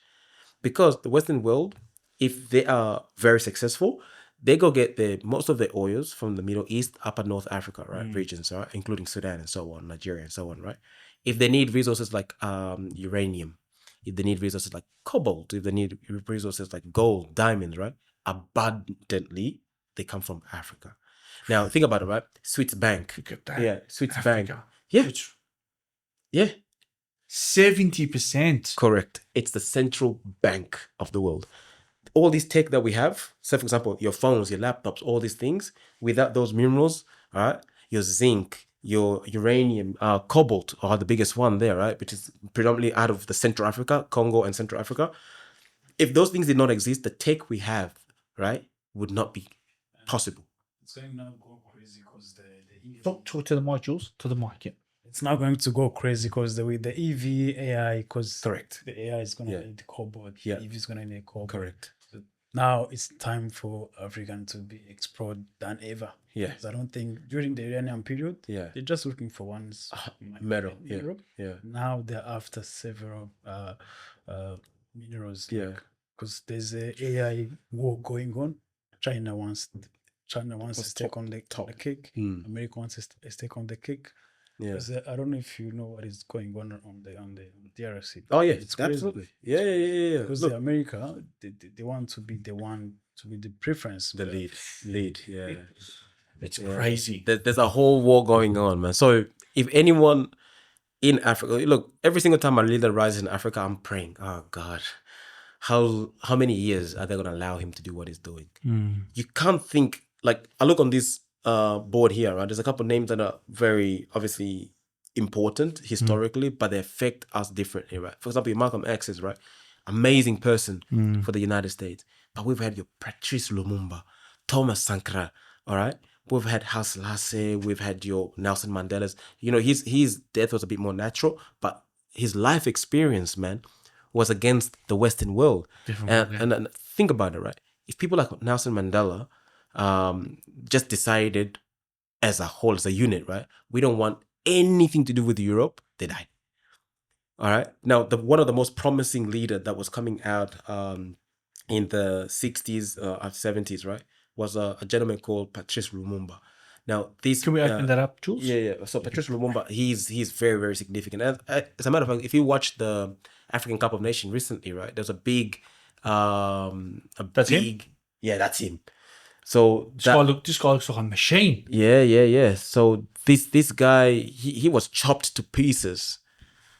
Because the Western world, if they are very successful, they go get most of the oils from the Middle East, Upper North Africa, right, regions, right, including Sudan and so on, Nigeria and so on, right. If they need resources like uranium, if they need resources like cobalt, if they need resources like gold, diamonds, right, abundantly, they come from Africa. Now think about it, right? Swiss Bank, Look at that. yeah, Swiss Africa. Bank, yeah, yeah. 70%. Correct. It's the central bank of the world. All this tech that we have, say for example, your phones, your laptops, all these things, without those minerals, all right, your zinc, your uranium, cobalt are the biggest one there, right, which is predominantly out of the Central Africa, Congo and Central Africa. If those things did not exist, the tech we have, right, would not be possible. It's going to go crazy because the EV. Talk to the mic, Jules. To the mic, yeah. It's not going to go crazy because with the EV AI, because Correct. the AI is going to need cobalt, Yeah. the EV is going to need cobalt. Correct. So now it's time for African to be explored than ever. Yeah. Because I don't think during the Iranian period, Yeah. they're just looking for one Metal. in Yeah. Europe. Yeah. Now they're after several minerals. Yeah. Because there's a AI war going on. China wants to take on the cake. America wants to take on the cake. Yeah. Because I don't know if you know what is going on the DRC. Oh yeah, It's crazy. absolutely. Yeah. Because Look, the America, they want to be the one to be the preference. the lead. Yeah. It's crazy. There's a whole war going on, man. So if anyone in Africa, look, every single time a leader rises in Africa, I'm praying, oh God, how many years are they going to allow him to do what he's doing? You can't think, like, I look on this board here, right? There's a couple of names that are very obviously important historically, but they affect us differently, right? For example, Malcolm X is, right, amazing person for the United States, but we've had your Patrice Lumumba, Thomas Sankara, all right? We've had Haile Selassie, we've had your Nelson Mandela's. His death was a bit more natural, but his life experience, man, was against the Western world. And think about it, right? If people like Nelson Mandela just decided as a whole, as a unit, right, we don't want anything to do with Europe, they died. All right. Now, one of the most promising leader that was coming out in the 60s, 70s, right, was a gentleman called Patrice Lumumba. Now, Can we open that up, Jules? Yeah. So Patrice Lumumba, he's very, very significant. And as a matter of fact, if you watch the African Cup of Nations recently, right, there's a big, That's him? Yeah, that's him. So This guy looks like a machine. yeah. So this guy, he was chopped to pieces,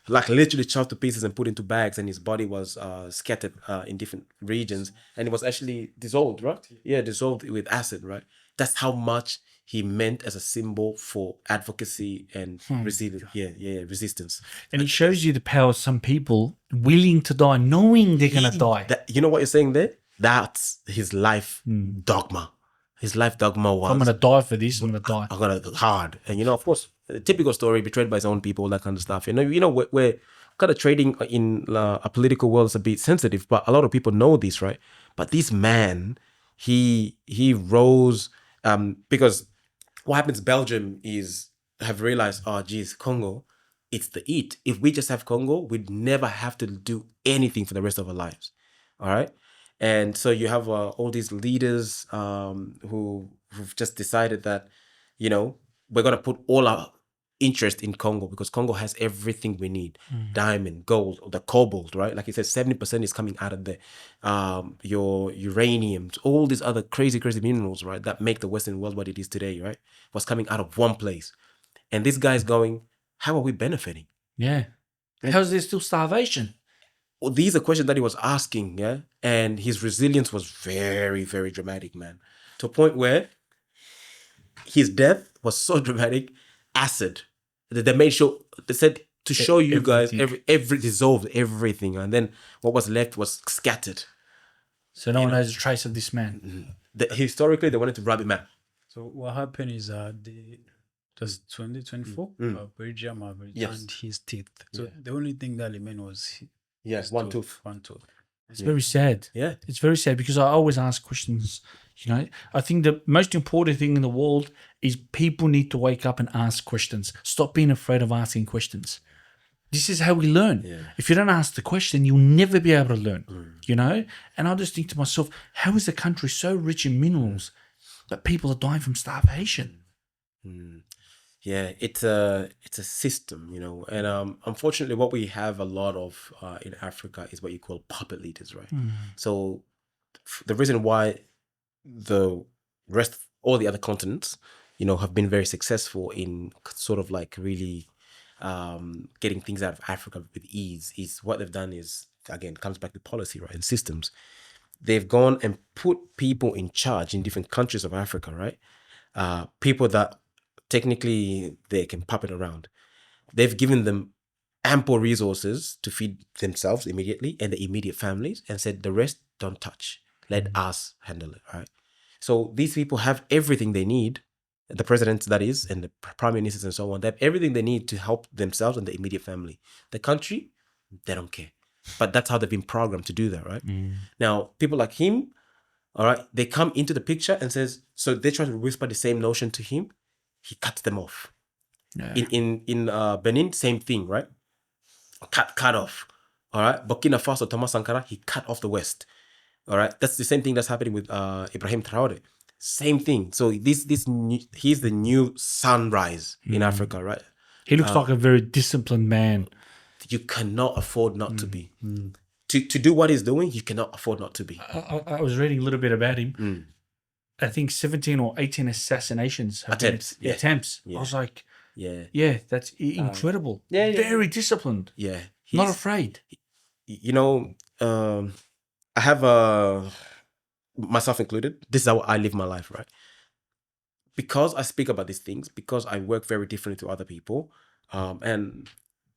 like literally chopped to pieces and put into bags, and his body was scattered in different regions, and it was actually dissolved, right? Yeah, dissolved with acid, right? That's how much he meant as a symbol for advocacy and resilience. Resistance. And it shows you the power of some people willing to die, knowing they're going to die. You know what you're saying there? That's his life dogma. His life dogma was, I'm going to die for this, I'm going to die. I'm gonna go hard. And of course, the typical story, betrayed by his own people, that kind of stuff. We're kind of trading in a political world is a bit sensitive, but a lot of people know this, right? But this man, he rose because what happens? Belgium have realized, oh geez, Congo, it's the it. If we just have Congo, we'd never have to do anything for the rest of our lives. All right. And so you have all these leaders who've just decided that, we're going to put all our interest in Congo because Congo has everything we need. Diamond, gold, the cobalt, right? Like it says, 70% is coming out of there. Your uranium, all these other crazy minerals, right? That make the Western world what it is today, right? Was coming out of one place. And this guy's going, how are we benefiting? Yeah. How is there still starvation? Well, these are questions that he was asking, yeah? And his resilience was very, very dramatic, man. To a point where his death was so dramatic, acid. They made sure, they said to show you guys, every dissolved everything. And then what was left was scattered. So no one has a trace of this man. Historically, they wanted to rub him out. So what happened is just 2024, Belgium have returned his teeth. So the only thing that remained was one tooth. It's very sad. Yeah. It's very sad because I always ask questions. I think the most important thing in the world is people need to wake up and ask questions. Stop being afraid of asking questions. This is how we learn. Yeah. If you don't ask the question, you'll never be able to learn, And I just think to myself, how is the country so rich in minerals but people are dying from starvation? Yeah, it's a system, and unfortunately what we have a lot of in Africa is what you call puppet leaders, right? So the reason why the rest, all the other continents, have been very successful in sort of like really getting things out of Africa with ease is what they've done is, again, comes back to policy, right, and systems. They've gone and put people in charge in different countries of Africa, right? People that technically they can puppet around. They've given them ample resources to feed themselves immediately and the immediate families and said the rest don't touch. Let us handle it, right? So these people have everything they need, the presidents that is, and the prime ministers and so on. They have everything they need to help themselves and the immediate family. The country, they don't care. But that's how they've been programmed to do that, right? Now, people like him, all right, they come into the picture and says, so they try to whisper the same notion to him. He cuts them off. Yeah. In Benin, same thing, right? Cut off. All right. Burkina Faso, Thomas Sankara, he cut off the West. All right. That's the same thing that's happening with Ibrahim Traore. Same thing. So he's the new sunrise in Africa, right? He looks like a very disciplined man. You cannot afford not to be. To do what he's doing, you cannot afford not to be. I was reading a little bit about him. I think 17 or 18 assassinations. Attempts. Yeah. I was like, that's incredible. Very disciplined. Yeah. Not afraid. I have myself included. This is how I live my life, right? Because I speak about these things, because I work very differently to other people. And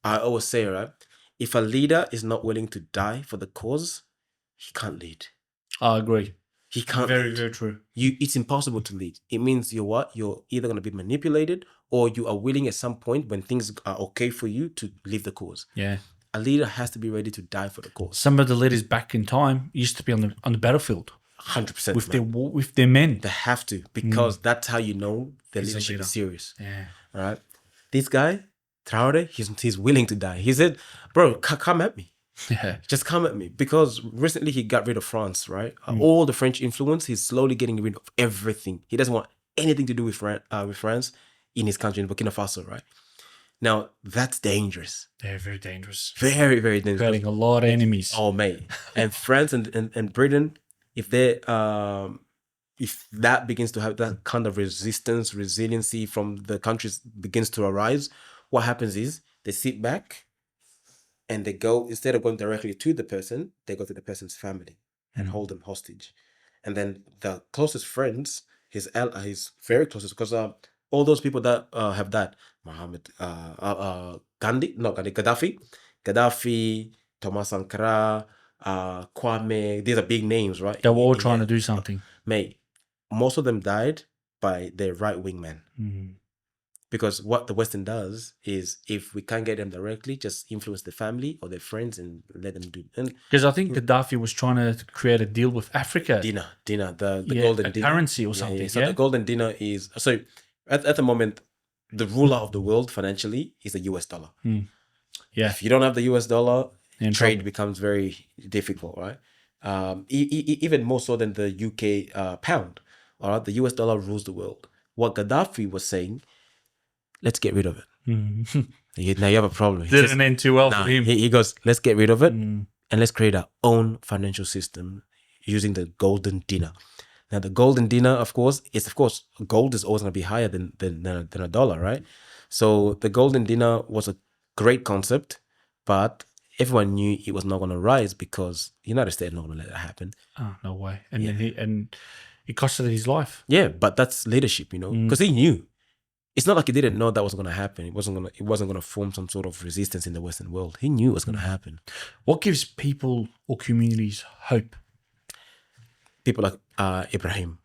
I always say, right, if a leader is not willing to die for the cause, he can't lead. I agree. He can't Very, lead. very true. It's impossible to lead. It means you're either going to be manipulated or you are willing at some point when things are okay for you to leave the cause. Yeah. A leader has to be ready to die for the cause. Some of the leaders back in time used to be on the battlefield. 100%. With their men. They have to, because that's how you know the leadership is serious. Yeah. All right. This guy, Traore, he's willing to die. He said, bro, come at me. Yeah. Just come at me. Because recently he got rid of France, right? All the French influence, he's slowly getting rid of everything. He doesn't want anything to do with France in his country, in Burkina Faso, right? Now, that's dangerous. They're very dangerous. Very, very dangerous. Creating a lot of enemies. Oh, mate. And France and Britain, if they if that begins to have that kind of resiliency from the countries begins to arise, what happens is they sit back and they go, instead of going directly to the person, they go to the person's family and hold them hostage. And then the closest friends, his very closest, because all those people that have that, Gaddafi, Thomas Sankara, Kwame, these are big names, right? They were all trying to do something. Mate, most of them died by their right-wing men. Because what the Western does is, if we can't get them directly, just influence the family or their friends and let them do. Because I think Gaddafi was trying to create a deal with Africa. Dinar, the golden dinar. Currency or something. Yeah. So the golden dinar is, so at the moment, the ruler of the world financially is the US dollar. Yeah. If you don't have the US dollar, trade becomes very difficult, right? Even more so than the UK pound. All right, the US dollar rules the world. What Gaddafi was saying, let's get rid of it. Now you have a problem. Didn't end too well for him. He goes, let's get rid of it and let's create our own financial system using the golden dinar. Now the golden dinar, of course, gold is always going to be higher than a dollar, right? So the golden dinar was a great concept, but everyone knew it was not going to rise because the United States not going to let it happen. Oh, no way. And then it costed his life. Yeah, but that's leadership, because he knew. It's not like he didn't know that was going to happen. It wasn't going to form some sort of resistance in the Western world. He knew it was going to happen. What gives people or communities hope? People like Ibrahim.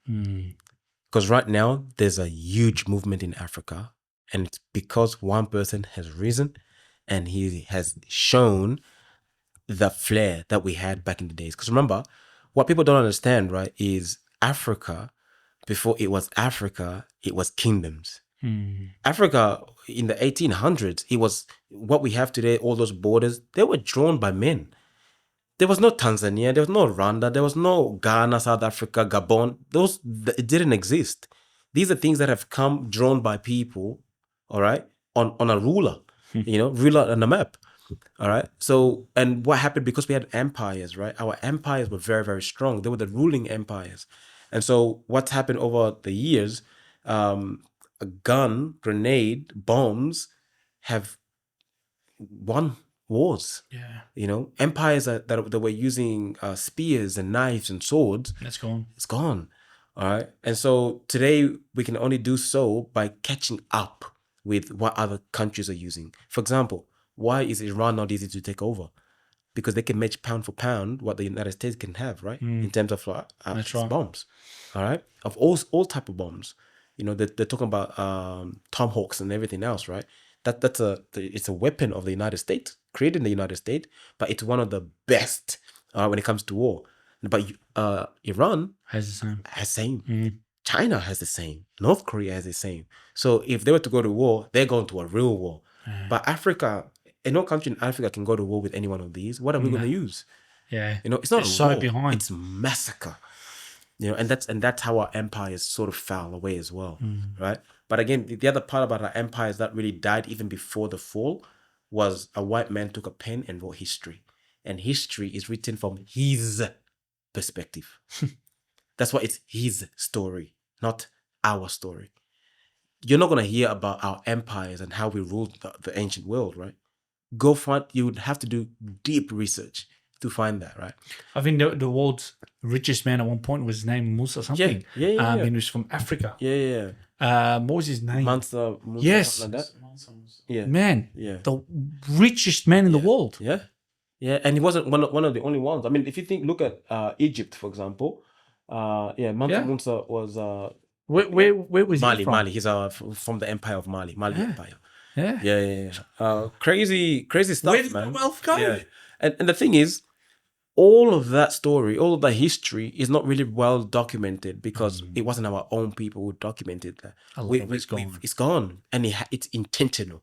Because right now, there's a huge movement in Africa. And it's because one person has risen and he has shown the flair that we had back in the days. Because remember, what people don't understand, right, is Africa, before it was Africa, it was kingdoms. Africa in the 1800s, it was what we have today, all those borders, they were drawn by men. There was no Tanzania, there was no Rwanda, there was no Ghana, South Africa, Gabon. It didn't exist. These are things that have come drawn by people, all right, on a ruler, ruler on a map. All right. So, and what happened, because we had empires, right? Our empires were very, very strong. They were the ruling empires. And so what's happened over the years, a gun, grenade, bombs have won wars. Yeah. Empires that were using spears and knives and swords. That's gone. It's gone. All right. And so today we can only do so by catching up with what other countries are using. For example, why is Iran not easy to take over? Because they can match pound for pound what the United States can have, right? In terms of bombs. All right. Of all type of bombs. They're talking about Tomahawks and everything else, right? It's a weapon of the United States, created in the United States, but it's one of the best when it comes to war. But Iran has the same. China has the same. North Korea has the same. So if they were to go to war, they're going to a real war. But Africa, no country in Africa can go to war with any one of these. What are we going to use? Yeah, it's not so war. Behind. It's massacre. And that's how our empires sort of fell away as well, right? But again, the other part about our empires that really died even before the fall was a white man took a pen and wrote history, and history is written from his perspective. That's why it's his story, not our story. You're not gonna hear about our empires and how we ruled the ancient world, right? You would have to do deep research to find that, right? I think the world's richest man at one point was named Musa something. Yeah. And he was from Africa. Yeah. What was his name? Mansa, yes. like that. Yeah. Man. Yeah. The richest man in the world. Yeah. Yeah. And he wasn't one of the only ones. I mean, if you look at Egypt, for example, Mansa Musa was where was Mali, he from? Mali. He's from the Empire of Mali Empire. Yeah. Yeah. Crazy stuff, Where did man. the wealth go? Yeah. And the thing is, all of that story, all of that history is not really well documented because it wasn't our own people who documented that. It's gone. It's gone, and it's intentional.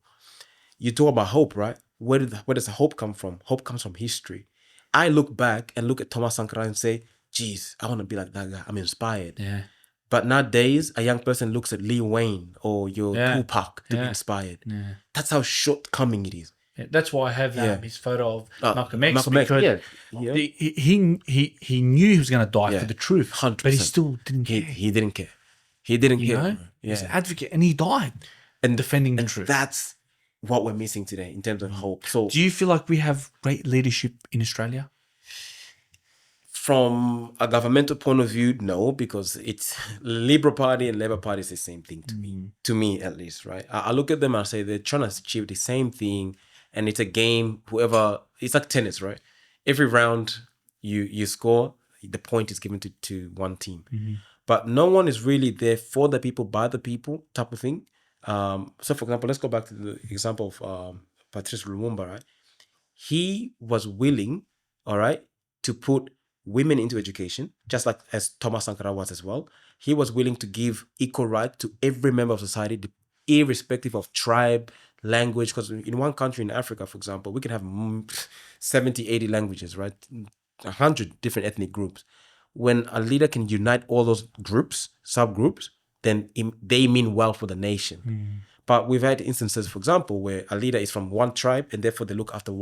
You talk about hope, right? Where does the hope come from? Hope comes from history. I look back and look at Thomas Sankara and say, geez, I want to be like that guy. I'm inspired. Yeah. But nowadays, a young person looks at Lil Wayne or your Tupac to be inspired. Yeah. That's how shortcoming it is. Yeah, that's why I have Yeah. his photo of Malcolm X, Malcolm X, because yeah. he knew he was going to die Yeah. for the truth, 100%. but he still didn't care. He didn't care. He didn't You care. know, Bro. he was an Yeah. advocate, and he died defending the truth. That's what we're missing today in terms of hope. So Do you feel like we have great leadership in Australia? from a governmental point of view, no, because it's Liberal Party and Labour Party is the same thing to me at least, right? I look at them and I say they're trying to achieve the same thing, and it's a game. Whoever, it's like tennis, right? Every round you score, the point is given to one team, but no one is really there for the people, by the people type of thing. So for example, let's go back to the example of Patrice Lumumba, right? He was willing, all right, to put women into education, just like as Thomas Sankara was as well. He was willing to give equal right to every member of society, irrespective of tribe, language. Because in one country in Africa, for example, we can have 70, 80 languages, right? 100 different ethnic groups. When a leader can unite all those groups, subgroups, then they mean well for the nation. But we've had instances, for example, where a leader is from one tribe and therefore they look after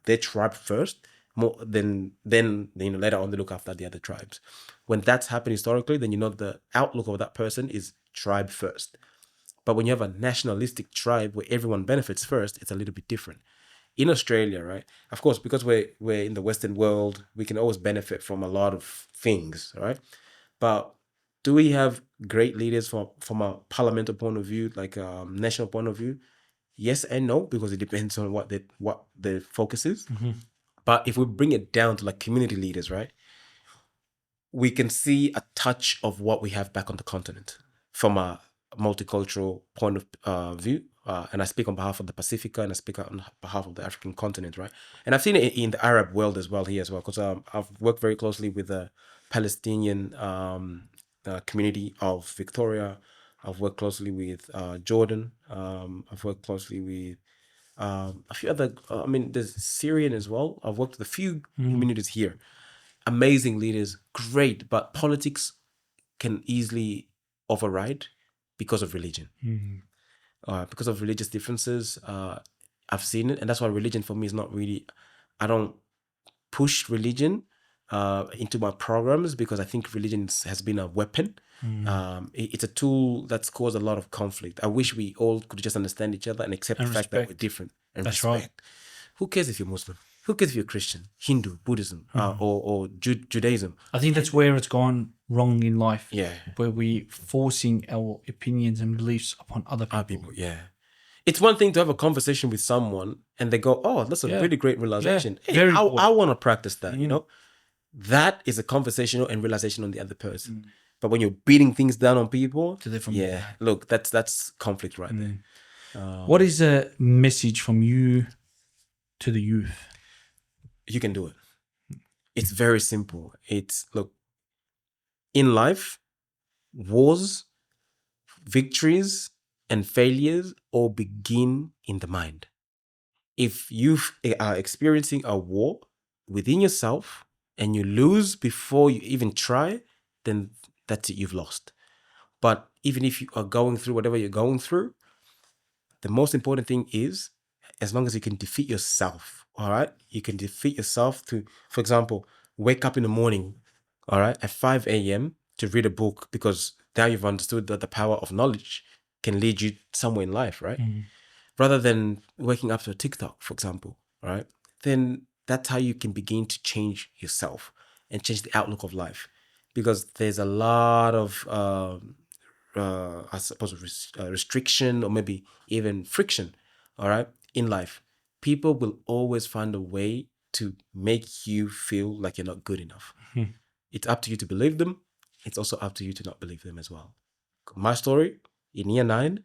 their tribe first, more than later on they look after the other tribes. When that's happened historically, then the outlook of that person is tribe first. But when you have a nationalistic tribe where everyone benefits first, it's a little bit different. In Australia, right? Of course, because we're in the Western world, we can always benefit from a lot of things, right? But do we have great leaders from a parliamentary point of view, like a national point of view? Yes and no, because it depends on what the focus is. But if we bring it down to like community leaders, right? We can see a touch of what we have back on the continent from a multicultural point of view. And I speak on behalf of the Pacifica, and I speak on behalf of the African continent, right? And I've seen it in the Arab world as well here as well, because I've worked very closely with the Palestinian community of Victoria. I've worked closely with Jordan. I've worked closely with a few other, there's Syrian as well. I've worked with a few communities here. Amazing leaders, great, but politics can easily override because of religion. Because of religious differences, I've seen it, and that's why religion for me is not really, I don't push religion into my programs, because I think religion has been a weapon. It's a tool that's caused a lot of conflict. I wish we all could just understand each other and accept the fact that we're different and That's respect. right. Who cares if you're Muslim? Who cares if you're Christian, Hindu, Buddhism, or Judaism? I think that's where it's gone wrong in life. Yeah. Where we forcing our opinions and beliefs upon other people. Yeah. It's one thing to have a conversation with someone and they go, "Oh, that's a really great realization. Yeah, Hey, very I important. want to practice that." That is a conversation and realization on the other person. But when you're beating things down on people, look, that's conflict right there. What is a message from you to the youth? You can do it. It's very simple. Look, in life, wars, victories, and failures all begin in the mind. If you are experiencing a war within yourself and you lose before you even try, then that's it, you've lost. But even if you are going through whatever you're going through, the most important thing is, as long as you can defeat yourself, all right? You can defeat yourself to, for example, wake up in the morning, all right, at 5 a.m. to read a book, because now you've understood that the power of knowledge can lead you somewhere in life, right? Rather than waking up to a TikTok, for example, right? Then that's how you can begin to change yourself and change the outlook of life. Because there's a lot of, I suppose, restriction or maybe even friction, all right, in life. People will always find a way to make you feel like you're not good enough. It's up to you to believe them. It's also up to you to not believe them as well. My story, in year 9,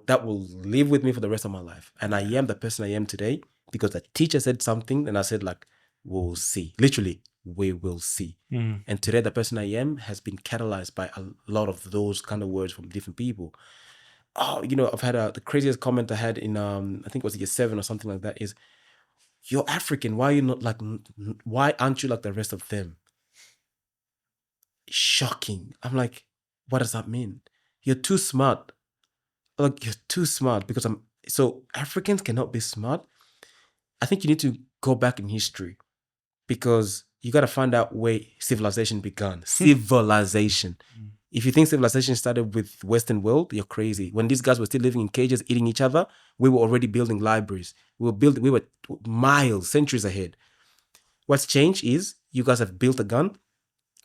that will live with me for the rest of my life. And I am the person I am today because the teacher said something and I said, like, we'll see. Literally, we will see. And today, the person I am has been catalyzed by a lot of those kind of words from different people. Oh, I've had the craziest comment I had in, I think it was year 7 or something like that, is, you're African. Why are you not like, why aren't you like the rest of them? Shocking. I'm like, what does that mean? You're too smart. Like, you're too smart, because I'm So Africans cannot be smart. I think you need to go back in history, because you got to find out where civilization began. Civilization. If you think civilization started with Western world, you're crazy. When these guys were still living in cages, eating each other, we were already building libraries. We were miles, centuries ahead. What's changed is you guys have built a gun.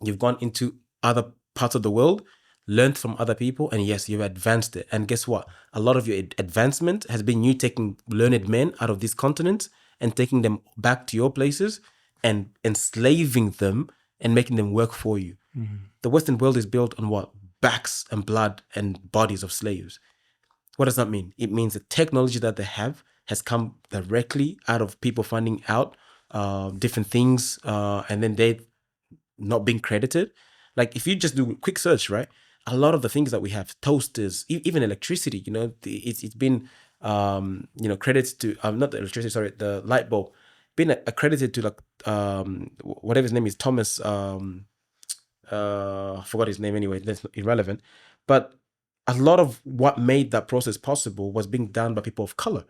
You've gone into other parts of the world, learned from other people, and yes, you've advanced it. And guess what? A lot of your advancement has been you taking learned men out of this continent and taking them back to your places and enslaving them and making them work for you. The Western world is built on what? Backs and blood and bodies of slaves. What does that mean? It means the technology that they have has come directly out of people finding out different things, and then they not being credited. Like if you just do a quick search, right? A lot of the things that we have, toasters, even electricity, it's been credited to not the electricity, sorry, the light bulb, been accredited to like whatever his name is, Thomas. I forgot his name anyway. That's irrelevant. But a lot of what made that process possible was being done by people of color,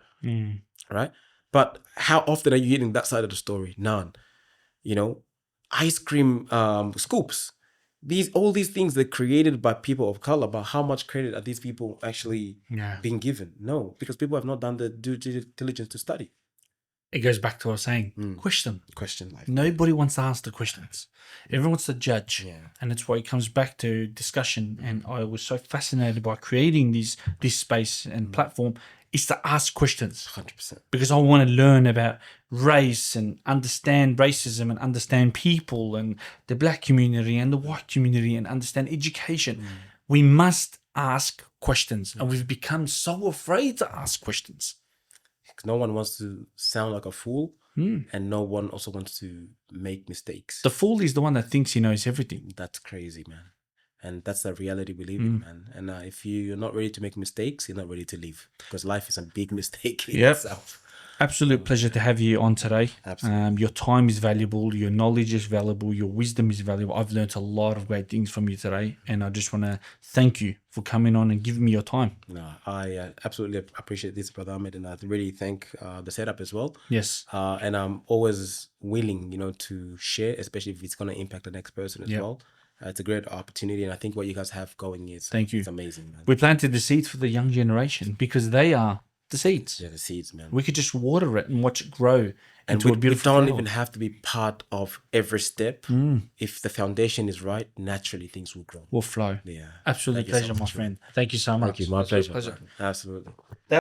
right? But how often are you hearing that side of the story? None. Ice cream scoops. All these things they're created by people of color, but how much credit are these people actually being given? No, because people have not done the due diligence to study. It goes back to what I was saying. Question life. Nobody wants to ask the questions. Everyone wants to judge. Yeah. And that's why it comes back to discussion. And I was so fascinated by creating this space and platform is to ask questions. 100%. Because I want to learn about race and understand racism and understand people and the black community and the white community and understand education. We must ask questions. And we've become so afraid to ask questions. No one wants to sound like a fool, and no one also wants to make mistakes. The fool is the one that thinks he knows everything. That's crazy, man. And that's the reality we live in, man. And if you're not ready to make mistakes, you're not ready to live, because life is a big mistake in itself. Absolute pleasure to have you on today. Absolutely. Your time is valuable. Your knowledge is valuable. Your wisdom is valuable. I've learned a lot of great things from you today. And I just want to thank you for coming on and giving me your time. No, I absolutely appreciate this, Brother Ahmed. And I really thank the setup as well. Yes. And I'm always willing, to share, especially if it's going to impact the next person as well. It's a great opportunity. And I think what you guys have going is It's amazing, man. We planted the seeds for the young generation because they are the seeds. Yeah, the seeds, man. We could just water it and watch it grow into a beautiful we don't flower. even have to be part of every step. If the foundation is right, naturally things will grow. Will flow. Yeah. Absolute pleasure, my friend. Thank you so much. Thank you. My pleasure. Absolutely.